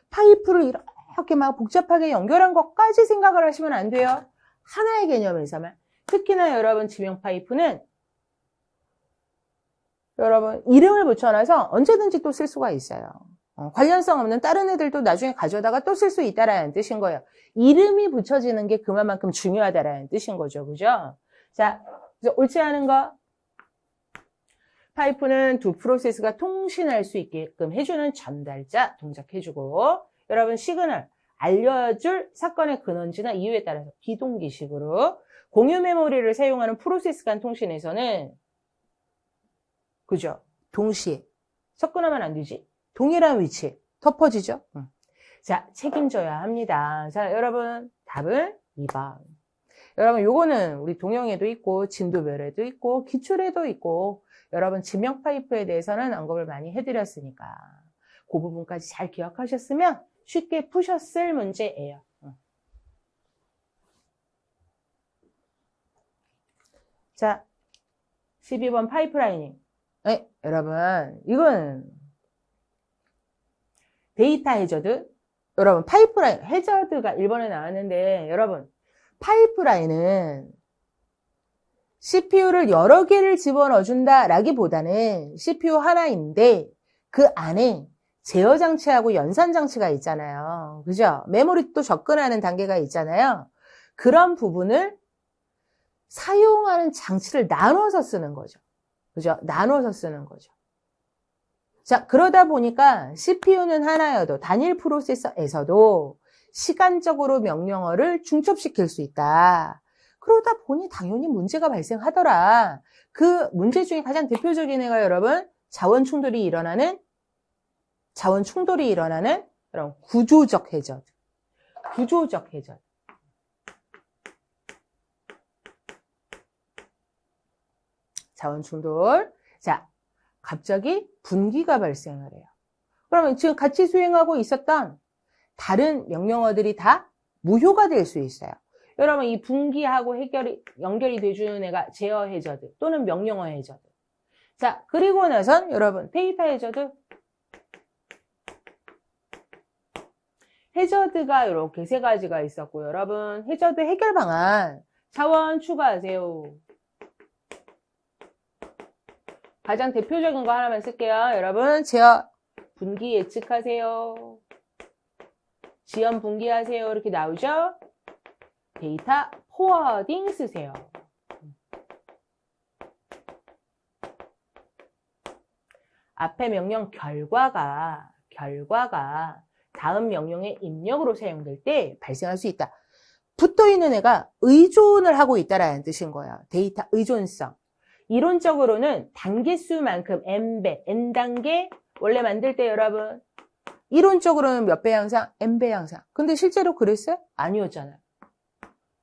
A: 파이프를 이렇게 막 복잡하게 연결한 것까지 생각을 하시면 안 돼요. 하나의 개념에서만. 특히나 여러분 지명 파이프는 여러분 이름을 붙여놔서 언제든지 또 쓸 수가 있어요. 관련성 없는 다른 애들도 나중에 가져다가 또 쓸 수 있다라는 뜻인 거예요. 이름이 붙여지는 게 그만큼 중요하다라는 뜻인 거죠. 그죠? 자, 그래서 옳지 않은 거. 파이프는 두 프로세스가 통신할 수 있게끔 해주는 전달자 동작해주고 여러분 시그널 알려줄 사건의 근원지나 이유에 따라서 비동기식으로 공유 메모리를 사용하는 프로세스 간 통신에서는 그죠? 동시에 접근하면 안 되지. 동일한 위치에 덮어지죠. 자, 책임져야 합니다. 자, 여러분 답은 2번. 여러분 요거는 우리 동영에도 있고 진도별에도 있고 기출에도 있고 여러분 지명 파이프에 대해서는 언급을 많이 해드렸으니까 그 부분까지 잘 기억하셨으면 쉽게 푸셨을 문제예요. 자, 12번 파이프라이닝. 네, 여러분 이건 데이터 해저드. 여러분 파이프라인 해저드가 1번에 나왔는데 여러분 파이프라인은 CPU를 여러 개를 집어넣어준다 라기보다는 CPU 하나인데 그 안에 제어 장치하고 연산 장치가 있잖아요. 그죠? 메모리 또 접근하는 단계가 있잖아요. 그런 부분을 사용하는 장치를 나눠서 쓰는 거죠. 그죠? 나눠서 쓰는 거죠. 자, 그러다 보니까 CPU는 하나여도 단일 프로세서에서도 시간적으로 명령어를 중첩시킬 수 있다. 그러다 보니 당연히 문제가 발생하더라. 그 문제 중에 가장 대표적인 애가 여러분 자원 충돌이 일어나는 그런 구조적 해저드. 구조적 해저드. 자원 충돌. 자, 갑자기 분기가 발생을 해요. 그러면 지금 같이 수행하고 있었던 다른 명령어들이 다 무효가 될 수 있어요. 여러분, 이 분기하고 연결이 돼주는 애가 제어 해저드 또는 명령어 해저드. 자, 그리고 나선 여러분, 데이터 해저드. 해저드가 이렇게 세 가지가 있었고, 여러분, 해저드 해결 방안, 자원 추가하세요. 가장 대표적인 거 하나만 쓸게요. 여러분, 제어 분기 예측하세요. 지연 분기하세요. 이렇게 나오죠? 데이터 포워딩 쓰세요. 앞에 명령 결과가 다음 명령의 입력으로 사용될 때 발생할 수 있다. 붙어있는 애가 의존을 하고 있다라는 뜻인 거예요. 데이터 의존성. 이론적으로는 단계수만큼 n배, n단계 원래 만들 때 여러분 이론적으로는 몇 배 향상? n배 향상. 근데 실제로 그랬어요? 아니었잖아요.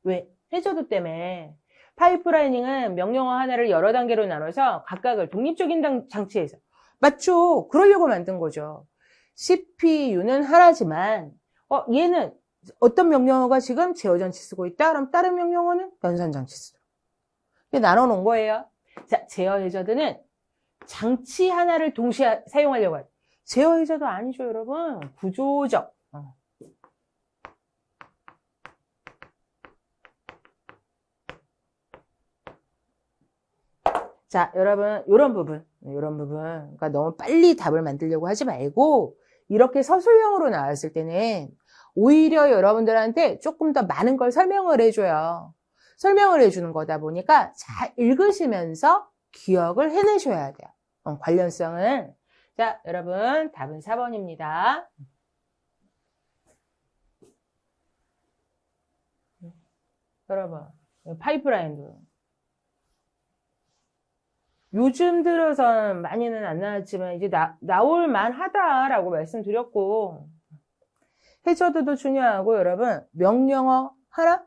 A: 왜? 해저드 때문에. 파이프라이닝은 명령어 하나를 여러 단계로 나눠서 각각을 독립적인 장치에서 맞죠? 그러려고 만든 거죠. CPU는 하나지만 얘는 어떤 명령어가 지금 제어장치 쓰고 있다? 그럼 다른 명령어는 연산장치 쓰고. 나눠 놓은 거예요. 자, 제어 해저드는 장치 하나를 동시에 사용하려고 해요. 제어 해저드 아니죠, 여러분. 구조적. 자, 여러분, 이런 부분. 그러니까 너무 빨리 답을 만들려고 하지 말고, 이렇게 서술형으로 나왔을 때는 오히려 여러분들한테 조금 더 많은 걸 설명을 해줘요. 설명을 해주는 거다 보니까 잘 읽으시면서 기억을 해내셔야 돼요. 관련성을. 자, 여러분, 답은 4번입니다. 여러분, 파이프라인도. 요즘 들어서는 많이는 안 나왔지만 이제 나올 만하다라고 말씀드렸고 해저드도 중요하고 여러분 명령어 하나?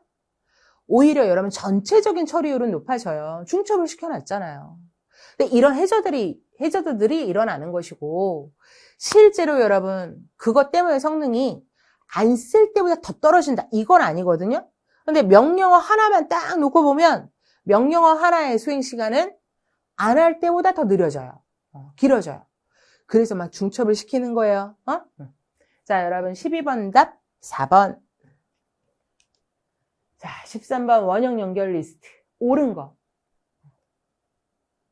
A: 오히려 여러분 전체적인 처리율은 높아져요. 중첩을 시켜놨잖아요. 근데 이런 해저드들이 일어나는 것이고 실제로 여러분 그것 때문에 성능이 안 쓸 때보다 더 떨어진다. 이건 아니거든요. 근데 명령어 하나만 딱 놓고 보면 명령어 하나의 수행 시간은 안 할 때보다 더 느려져요. 길어져요. 그래서 막 중첩을 시키는 거예요. 자, 여러분 12번 답 4번. 자, 13번 원형 연결 리스트. 옳은 거.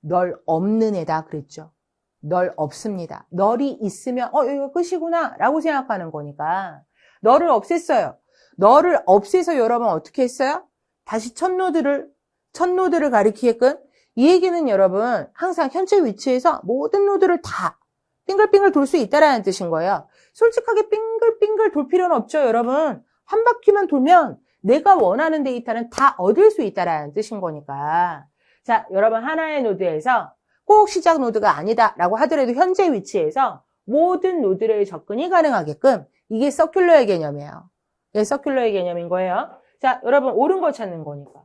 A: 널 없는 애다 그랬죠. 널 없습니다. 널이 있으면 이거 끝이구나 라고 생각하는 거니까 널을 없앴어요. 널을 없애서 여러분 어떻게 했어요? 다시 첫 노드를 가리키게끔 이 얘기는 여러분 항상 현재 위치에서 모든 노드를 다 빙글빙글 돌 수 있다라는 뜻인 거예요. 솔직하게 빙글빙글 돌 필요는 없죠, 여러분. 한 바퀴만 돌면 내가 원하는 데이터는 다 얻을 수 있다라는 뜻인 거니까. 자, 여러분 하나의 노드에서 꼭 시작 노드가 아니다라고 하더라도 현재 위치에서 모든 노드를 접근이 가능하게끔 이게 서큘러의 개념이에요. 이게 서큘러의 개념인 거예요. 자, 여러분 옳은 거 찾는 거니까.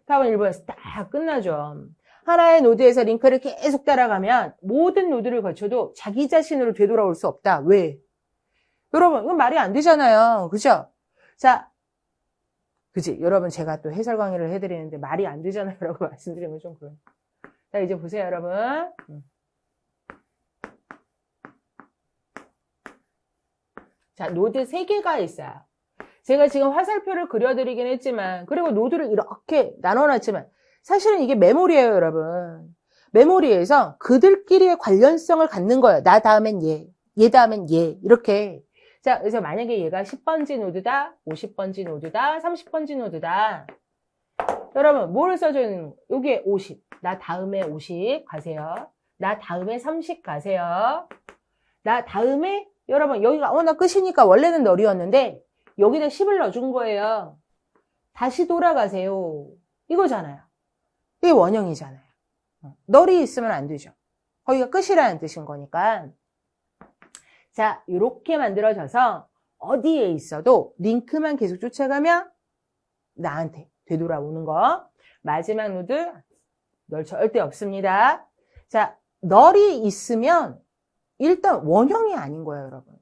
A: 답은 1번에서 딱 끝나죠. 하나의 노드에서 링크를 계속 따라가면 모든 노드를 거쳐도 자기 자신으로 되돌아올 수 없다. 왜? 여러분, 이건 말이 안 되잖아요. 그죠? 자, 그치? 여러분, 제가 또 해설 강의를 해드리는데 말이 안 되잖아요. 라고 말씀드리면 좀 그래요. 자, 이제 보세요, 여러분. 자, 노드 3개가 있어요. 제가 지금 화살표를 그려드리긴 했지만, 그리고 노드를 이렇게 나눠놨지만, 사실은 이게 메모리예요, 여러분. 메모리에서 그들끼리의 관련성을 갖는 거예요. 나 다음엔 얘 다음엔 얘, 이렇게. 자, 그래서 만약에 얘가 10번지 노드다, 50번지 노드다, 30번지 노드다. 여러분, 뭐를 써져 있는 거? 여기에 50. 나 다음에 50 가세요. 나 다음에 30 가세요. 나 다음에, 여러분, 여기가, 나 끝이니까 원래는 널이었는데, 여기다 10을 넣어준 거예요. 다시 돌아가세요. 이거잖아요. 이게 원형이잖아요. 널이 있으면 안 되죠. 거기가 끝이라는 뜻인 거니까. 자, 이렇게 만들어져서 어디에 있어도 링크만 계속 쫓아가면 나한테 되돌아오는 거. 마지막 노드 널 절대 없습니다. 자, 널이 있으면 일단 원형이 아닌 거예요, 여러분.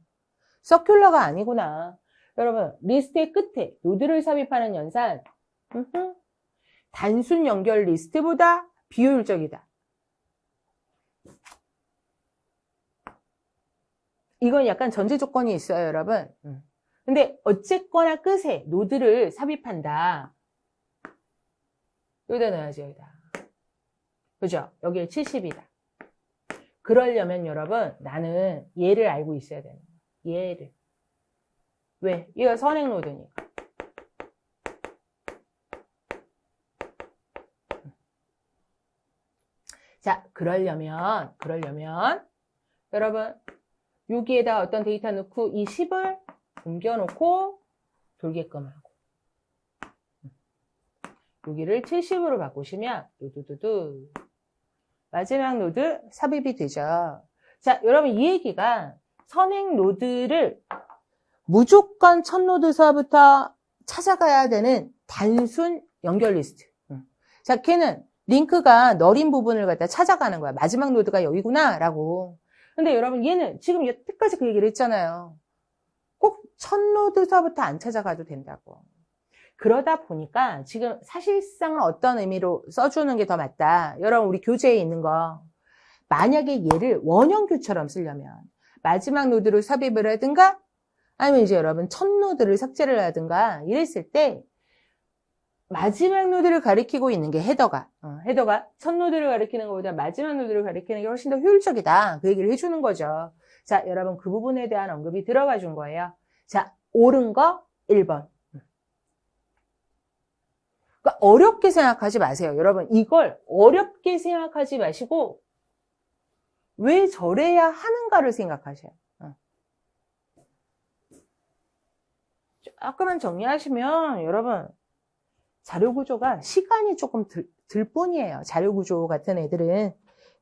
A: 서큘러가 아니구나. 여러분, 리스트의 끝에 노드를 삽입하는 연산, 단순 연결 리스트보다 비효율적이다. 이건 약간 전제 조건이 있어요, 여러분. 근데 어쨌거나 끝에 노드를 삽입한다. 여기다 넣어야지, 여기다. 그죠? 여기에 70이다. 그러려면 여러분, 나는 얘를 알고 있어야 되는 거야. 얘를. 왜? 얘가 선행 노드니까. 자, 그러려면 여러분, 여기에다 어떤 데이터 넣고 이 10을 옮겨놓고 돌게끔 하고 여기를 70으로 바꾸시면 두두두두 마지막 노드 삽입이 되죠. 자, 여러분 이 얘기가 선행 노드를 무조건 첫 노드서부터 찾아가야 되는 단순 연결 리스트. 자, 걔는 링크가 널인 부분을 갖다 찾아가는 거야. 마지막 노드가 여기구나 라고. 근데 여러분 얘는 지금 여태까지 그 얘기를 했잖아요. 꼭 첫 노드서부터 안 찾아가도 된다고. 그러다 보니까 지금 사실상 어떤 의미로 써주는 게 더 맞다. 여러분 우리 교재에 있는 거. 만약에 얘를 원형규처럼 쓰려면 마지막 노드를 삽입을 하든가 아니면 이제 여러분 첫 노드를 삭제를 하든가 이랬을 때 마지막 노드를 가리키고 있는 게 헤더가 첫 노드를 가리키는 것보다 마지막 노드를 가리키는 게 훨씬 더 효율적이다. 그 얘기를 해주는 거죠. 자, 여러분 그 부분에 대한 언급이 들어가 준 거예요. 자, 옳은 거 1번. 그러니까 어렵게 생각하지 마세요. 여러분 이걸 어렵게 생각하지 마시고 왜 저래야 하는가를 생각하셔요. 조금만 정리하시면 여러분 자료 구조가 시간이 조금 들 뿐이에요. 자료 구조 같은 애들은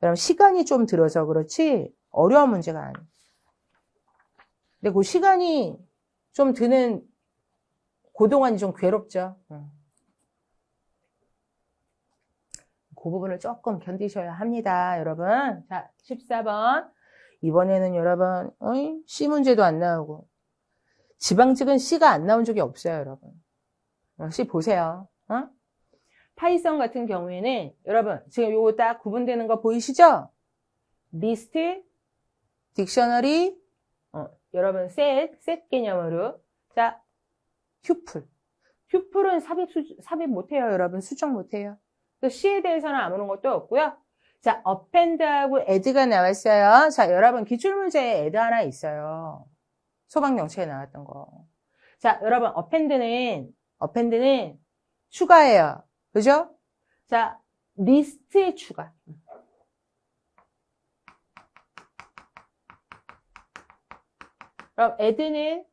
A: 여러분 시간이 좀 들어서 그렇지 어려운 문제가 아니에요. 근데 그 시간이 좀 드는 그동안이 좀 괴롭죠. 그 부분을 조금 견디셔야 합니다, 여러분. 자, 14번. 이번에는 여러분, C 문제도 안 나오고 지방직은 C가 안 나온 적이 없어요, 여러분. C 보세요. 파이썬 같은 경우에는 여러분 지금 요거 딱 구분되는 거 보이시죠? 리스트, 딕셔너리, 여러분 셋 개념으로 자 튜플은 삽입 못해요, 여러분. 수정 못해요. C에 대해서는 아무런 것도 없고요. 자, append하고 add가 나왔어요. 자, 여러분 기출문제에 add 하나 있어요. 소방정치에 나왔던 거. 자, 여러분 append는 추가예요. 그죠? 자, 리스트의 추가. 그럼 add는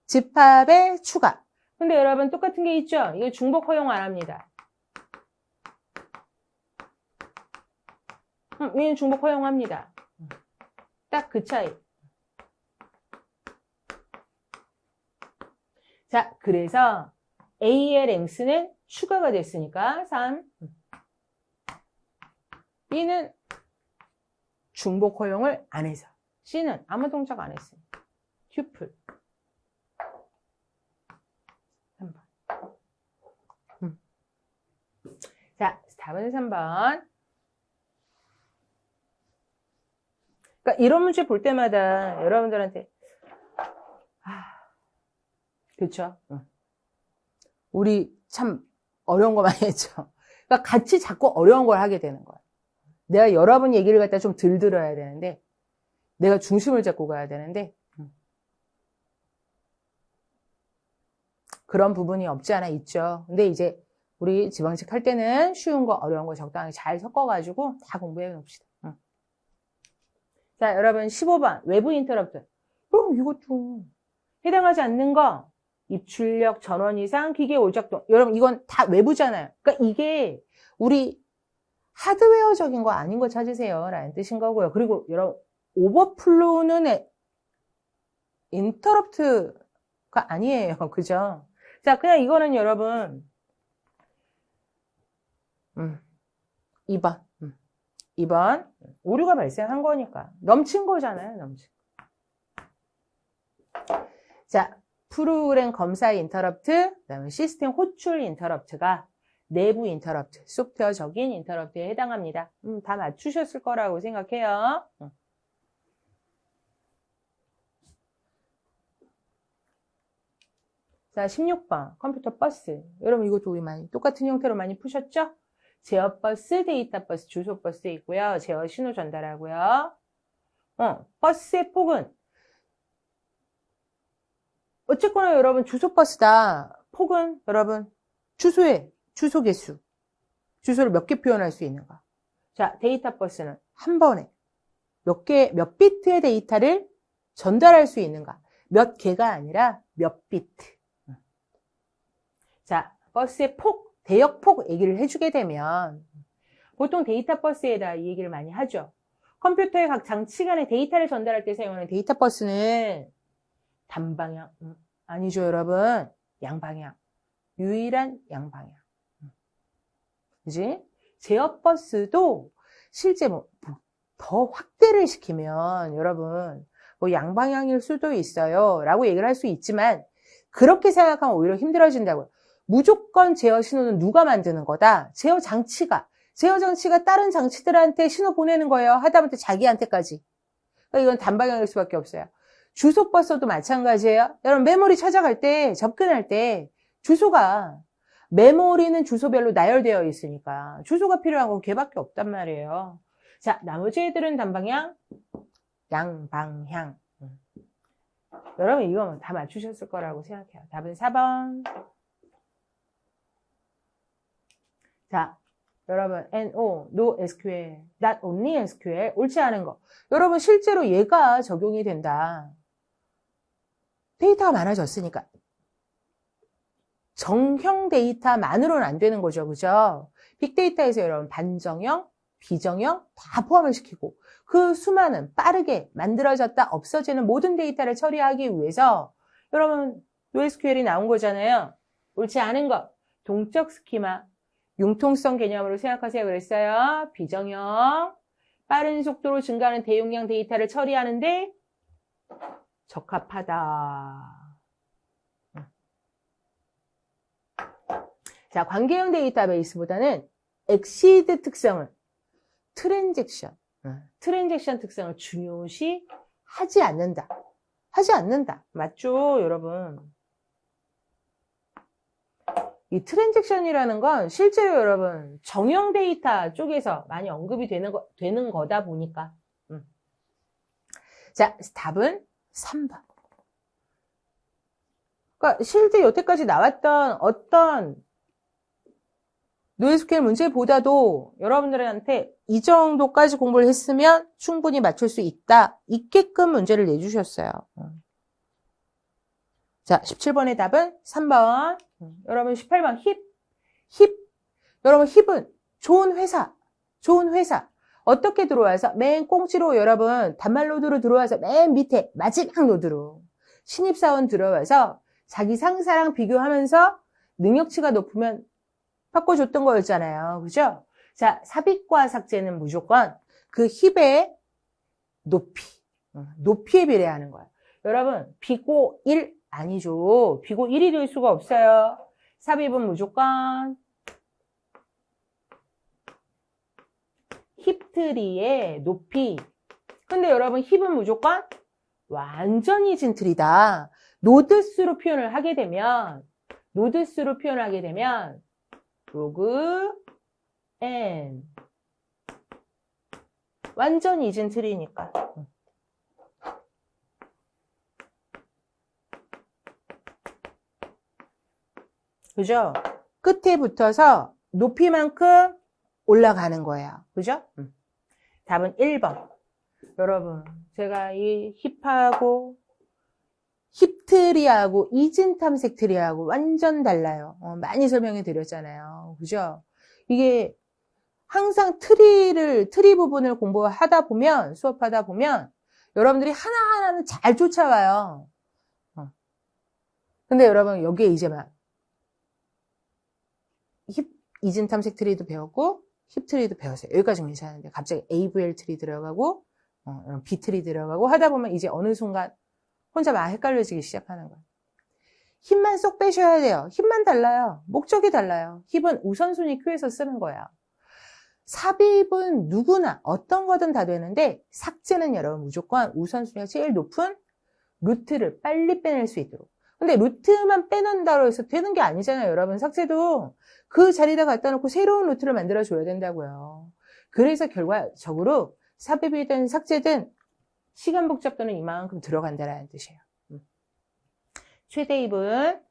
A: 집합의 추가. 근데 여러분 똑같은 게 있죠? 이거 중복 허용 안 합니다. 얘는 중복 허용합니다. 딱 그 차이. 자, 그래서 ALMs는 추가가 됐으니까 3. B는 중복 허용을 안 해서. C는 아무 동작 안 했어요. 튜플. 3번. 자, 답은 3번. 그러니까 이런 문제 볼 때마다 여러분들한테 그렇죠? 우리 참 어려운 거 많이 했죠. 그러니까 같이 자꾸 어려운 걸 하게 되는 거야. 내가 여러분 얘기를 갖다 좀 덜 들어야 되는데 내가 중심을 잡고 가야 되는데 그런 부분이 없지 않아 있죠. 근데 이제 우리 지방직 할 때는 쉬운 거 어려운 거 적당히 잘 섞어가지고 다 공부해 놓읍시다. 자, 여러분 15번 외부 인터럽트. 그럼 이것 좀 해당하지 않는 거 입출력 전원 이상 기계 오작동. 여러분 이건 다 외부잖아요. 그러니까 이게 우리 하드웨어적인 거 아닌 거 찾으세요 라는 뜻인 거고요. 그리고 여러분 오버플로우는 인터럽트가 아니에요. 그죠? 자, 그냥 이거는 여러분 2번. 2번. 오류가 발생한 거니까. 넘친 거잖아요, 넘친. 자, 프로그램 검사 인터럽트, 그 다음에 시스템 호출 인터럽트가 내부 인터럽트, 소프트웨어적인 인터럽트에 해당합니다. 다 맞추셨을 거라고 생각해요. 자, 16번 컴퓨터 버스. 여러분 이것도 우리 많이 똑같은 형태로 많이 푸셨죠? 제어 버스, 데이터 버스, 주소 버스 있고요. 제어 신호 전달하고요. 버스의 폭은 어쨌거나 여러분 주소 버스다. 폭은 여러분 주소 개수. 주소를 몇 개 표현할 수 있는가? 자, 데이터 버스는 한 번에 몇 비트의 데이터를 전달할 수 있는가? 몇 개가 아니라 몇 비트. 자, 버스의 폭, 대역폭 얘기를 해주게 되면 보통 데이터 버스에다 이 얘기를 많이 하죠. 컴퓨터의 각 장치 간의 데이터를 전달할 때 사용하는 데이터 버스는 단방향, 아니죠 여러분. 양방향, 유일한 양방향. 그지? 제어 버스도 실제 더 확대를 시키면 여러분 뭐 양방향일 수도 있어요 라고 얘기를 할 수 있지만 그렇게 생각하면 오히려 힘들어진다고요. 무조건 제어 신호는 누가 만드는 거다? 제어 장치가 다른 장치들한테 신호 보내는 거예요. 하다못해 자기한테까지. 그러니까 이건 단방향일 수밖에 없어요. 주소 버스도 마찬가지예요. 여러분 메모리 찾아갈 때, 접근할 때 주소가 메모리는 주소별로 나열되어 있으니까 주소가 필요한 건 걔밖에 없단 말이에요. 자, 나머지 애들은 단방향, 양방향. 여러분 이거 다 맞추셨을 거라고 생각해요. 답은 4번. 자, 여러분 no SQL, not only SQL 옳지 않은 거. 여러분 실제로 얘가 적용이 된다. 데이터가 많아졌으니까. 정형 데이터만으로는 안 되는 거죠. 그죠? 빅데이터에서 여러분 반정형, 비정형 다 포함을 시키고 그 수많은 빠르게 만들어졌다 없어지는 모든 데이터를 처리하기 위해서 여러분 NoSQL이 나온 거잖아요. 옳지 않은 거. 동적 스키마, 융통성 개념으로 생각하세요. 그랬어요. 비정형, 빠른 속도로 증가하는 대용량 데이터를 처리하는데 적합하다. 자, 관계형 데이터베이스보다는 엑시드 특성을 트랜잭션 특성을 중요시 하지 않는다. 맞죠, 여러분? 이 트랜잭션이라는 건 실제로 여러분 정형 데이터 쪽에서 많이 언급이 되는 거다 보니까. 자, 답은 3번. 그러니까 실제 여태까지 나왔던 어떤 NoSQL 문제보다도 여러분들한테 이 정도까지 공부를 했으면 충분히 맞출 수 있게끔 문제를 내주셨어요. 자, 17번의 답은 3번. 여러분 18번 힙. 여러분 힙은 좋은 회사. 어떻게 들어와서 맨 꽁지로 여러분 단말 노드로 들어와서 맨 밑에 마지막 노드로 신입사원 들어와서 자기 상사랑 비교하면서 능력치가 높으면 바꿔줬던 거였잖아요. 그죠? 자, 삽입과 삭제는 무조건 그 힙의 높이에 비례하는 거예요. 여러분, 비고 1 아니죠. 비고 1이 될 수가 없어요. 삽입은 무조건 힙트리의 높이. 근데 여러분, 힙은 무조건 완전히 진 트리다. 노드수로 표현을 하게 되면 로그 n 완전 이진 트리니까. 그죠? 끝에 붙어서 높이만큼 올라가는 거예요. 그죠? 답은 1번. 여러분, 제가 이 힙하고 힙트리하고 이진 탐색 트리하고 완전 달라요. 많이 설명해 드렸잖아요. 그죠? 이게 항상 트리 부분을 수업하다 보면 여러분들이 하나하나는 잘 쫓아와요. 근데 여러분 여기에 이제 막 이진 탐색 트리도 배웠고 힙 트리도 배웠어요. 여기까지 괜찮은데 갑자기 AVL 트리 들어가고 B 트리 들어가고 하다 보면 이제 어느 순간 혼자 막 헷갈려지기 시작하는 거예요. 힙만 쏙 빼셔야 돼요. 힙만 달라요. 목적이 달라요. 힙은 우선순위 큐에서 쓰는 거예요. 삽입은 누구나 어떤 거든 다 되는데 삭제는 여러분 무조건 우선순위가 제일 높은 루트를 빨리 빼낼 수 있도록. 근데 루트만 빼놓는다고 해서 되는 게 아니잖아요. 여러분 삭제도 그 자리에다 갖다 놓고 새로운 루트를 만들어줘야 된다고요. 그래서 결과적으로 삽입이든 삭제든 시간 복잡도는 이만큼 들어간다는 뜻이에요. 최대입은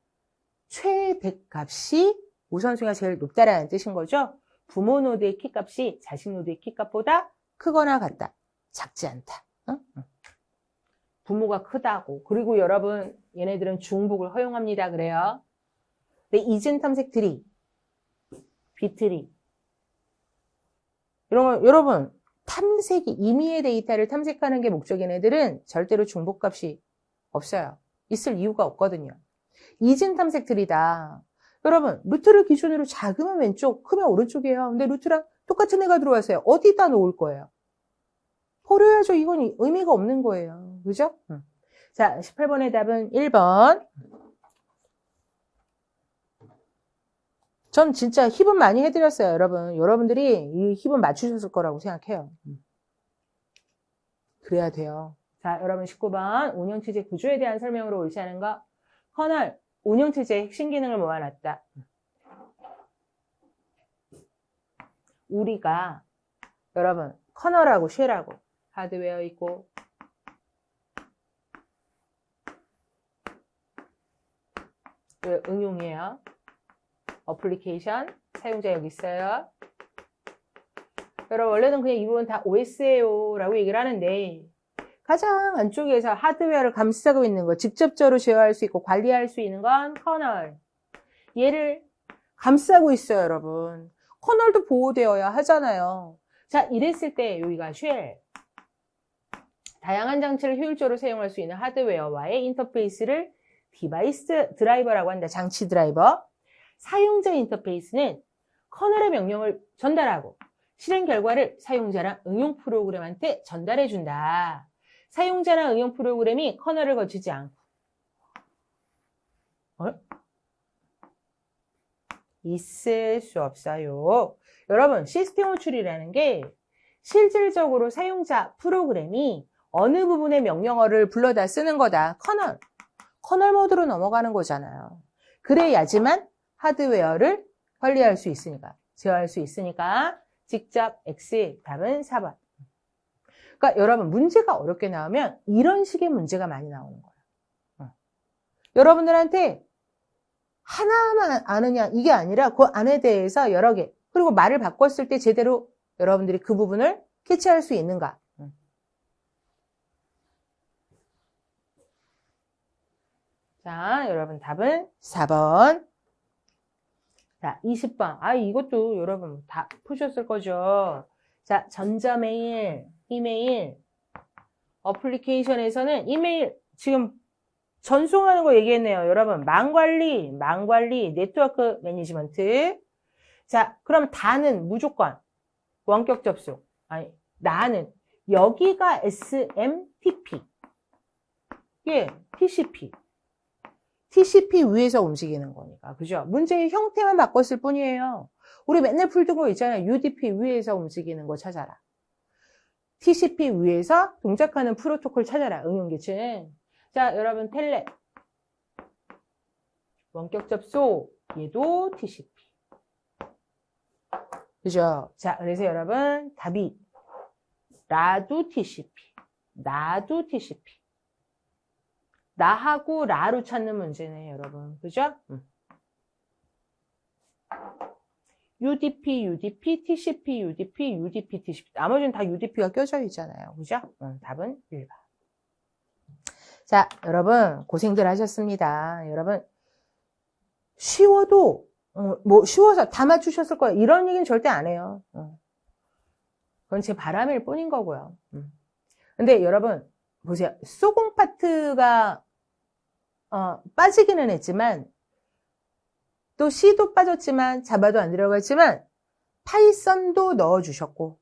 A: 최대값이 우선순위가 제일 높다라는 뜻인 거죠. 부모 노드의 키값이 자식 노드의 키값보다 크거나 같다. 작지 않다. 부모가 크다고. 그리고 여러분 얘네들은 중복을 허용합니다. 그래요. 근데 이진 탐색 트리, 비트리 이런 거 여러분 탐색이 임의의 데이터를 탐색하는 게 목적인 애들은 절대로 중복값이 없어요. 있을 이유가 없거든요. 이진 탐색 트리다. 여러분 루트를 기준으로 작으면 왼쪽, 크면 오른쪽이에요. 근데 루트랑 똑같은 애가 들어왔어요. 어디다 놓을 거예요? 버려야죠. 이건 의미가 없는 거예요. 그죠? 자, 18번의 답은 1번. 전 진짜 힙은 많이 해드렸어요, 여러분. 여러분들이 이 힙은 맞추셨을 거라고 생각해요. 그래야 돼요. 자, 여러분 19번. 운영체제 구조에 대한 설명으로 옳지 않은 거. 커널, 운영체제의 핵심 기능을 모아놨다. 우리가, 여러분, 커널하고 쉘하고 하드웨어 있고, 응용이에요. 어플리케이션, 사용자 여기 있어요. 여러분 원래는 그냥 이 부분 다 OS예요 라고 얘기를 하는데 가장 안쪽에서 하드웨어를 감싸고 있는 거, 직접적으로 제어할 수 있고 관리할 수 있는 건 커널. 얘를 감싸고 있어요, 여러분. 커널도 보호되어야 하잖아요. 자, 이랬을 때 여기가 쉘. 다양한 장치를 효율적으로 사용할 수 있는 하드웨어와의 인터페이스를 디바이스 드라이버라고 한다. 장치 드라이버. 사용자 인터페이스는 커널의 명령을 전달하고 실행 결과를 사용자나 응용 프로그램한테 전달해준다. 사용자나 응용 프로그램이 커널을 거치지 않고 있을 수 없어요. 여러분, 시스템 호출이라는 게 실질적으로 사용자 프로그램이 어느 부분의 명령어를 불러다 쓰는 거다. 커널 모드로 넘어가는 거잖아요. 그래야지만 하드웨어를 관리할 수 있으니까, 제어할 수 있으니까 직접 X, 답은 4번. 그러니까 여러분 문제가 어렵게 나오면 이런 식의 문제가 많이 나오는 거예요. 여러분들한테 하나만 아느냐 이게 아니라 그 안에 대해서 여러 개, 그리고 말을 바꿨을 때 제대로 여러분들이 그 부분을 캐치할 수 있는가. 자, 여러분 답은 4번. 자, 20번. 이것도 여러분 다 푸셨을 거죠. 자, 전자메일, 이메일, 어플리케이션에서는 이메일 지금 전송하는 거 얘기했네요. 여러분, 망관리, 네트워크 매니지먼트. 자, 그럼 다는 무조건 원격 접속. 나는 여기가 SMTP. 예, TCP. TCP 위에서 움직이는 거니까. 그죠? 문제의 형태만 바꿨을 뿐이에요. 우리 맨날 풀던 거 있잖아요. UDP 위에서 움직이는 거 찾아라. TCP 위에서 동작하는 프로토콜 찾아라. 응용계층. 자, 여러분 텔넷. 원격 접속. 얘도 TCP. 그죠? 자, 그래서 여러분 답이 라도 TCP. 나도 TCP. 나하고 라로 찾는 문제네, 여러분. 그죠? UDP, TCP, UDP, TCP. 나머지는 다 UDP가 껴져 있잖아요. 그죠? 답은 1번. 자, 여러분, 고생들 하셨습니다. 여러분, 쉬워도, 쉬워서 다 맞추셨을 거예요. 이런 얘기는 절대 안 해요. 그건 제 바람일 뿐인 거고요. 근데 여러분, 보세요. 소공 파트가, 빠지기는 했지만, 또 C도 빠졌지만, 자바도 안 들어갔지만, 파이썬도 넣어주셨고.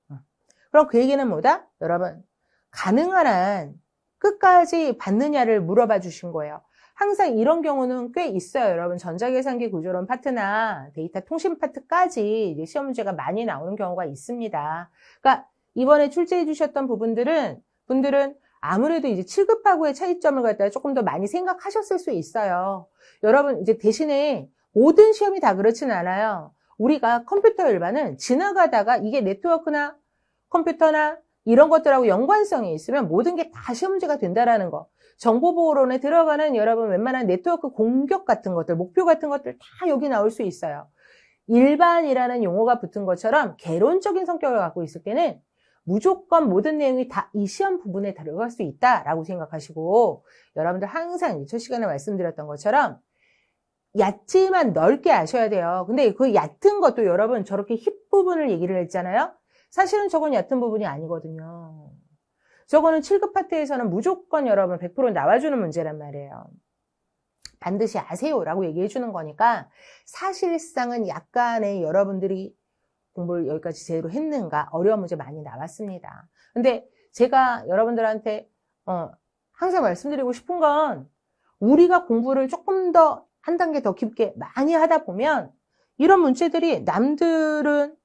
A: 그럼 그 얘기는 뭐다? 여러분, 가능한 한 끝까지 받느냐를 물어봐 주신 거예요. 항상 이런 경우는 꽤 있어요. 여러분, 전자계산기 구조론 파트나 데이터 통신 파트까지 이제 시험 문제가 많이 나오는 경우가 있습니다. 그러니까 이번에 출제해 주셨던 분들은 아무래도 이제 7급하고의 차이점을 갖다가 조금 더 많이 생각하셨을 수 있어요. 여러분, 이제 대신에 모든 시험이 다 그렇진 않아요. 우리가 컴퓨터 일반은 지나가다가 이게 네트워크나 컴퓨터나 이런 것들하고 연관성이 있으면 모든 게 다 시험 문제가 된다라는 거. 정보보호론에 들어가는 여러분 웬만한 네트워크 공격 같은 것들, 목표 같은 것들 다 여기 나올 수 있어요. 일반이라는 용어가 붙은 것처럼 개론적인 성격을 갖고 있을 때는 무조건 모든 내용이 다 이 시험 부분에 들어갈 수 있다라고 생각하시고, 여러분들 항상 첫 시간에 말씀드렸던 것처럼 얕지만 넓게 아셔야 돼요. 근데 그 얕은 것도 여러분 저렇게 힙 부분을 얘기를 했잖아요. 사실은 저건 얕은 부분이 아니거든요. 저거는 7급 파트에서는 무조건 여러분 100% 나와주는 문제란 말이에요. 반드시 아세요라고 얘기해 주는 거니까 사실상은 약간의 여러분들이 공부를 여기까지 제대로 했는가 어려운 문제 많이 나왔습니다. 근데 제가 여러분들한테 항상 말씀드리고 싶은 건 우리가 공부를 조금 더 한 단계 더 깊게 많이 하다 보면 이런 문제들이 남들은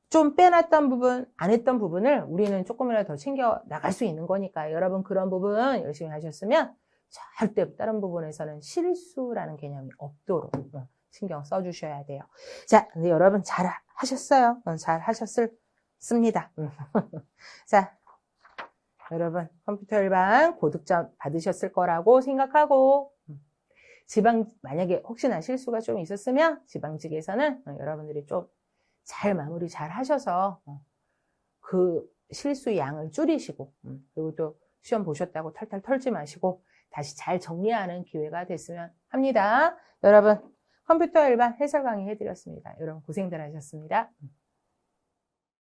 A: 좀 빼놨던 부분, 안 했던 부분을 우리는 조금이라도 더 챙겨 나갈 수 있는 거니까 여러분 그런 부분 열심히 하셨으면 절대 다른 부분에서는 실수라는 개념이 없도록 신경 써주셔야 돼요. 자, 근데 여러분 잘 하셨어요. 잘 하셨습니다. 자, 여러분 컴퓨터 일반 고득점 받으셨을 거라고 생각하고 만약에 혹시나 실수가 좀 있었으면 지방직에서는 여러분들이 좀 잘 마무리 잘 하셔서 그 실수 양을 줄이시고 그리고 또 시험 보셨다고 털털 털지 마시고 다시 잘 정리하는 기회가 됐으면 합니다. 여러분 컴퓨터 일반 해설 강의 해드렸습니다. 여러분 고생들 하셨습니다.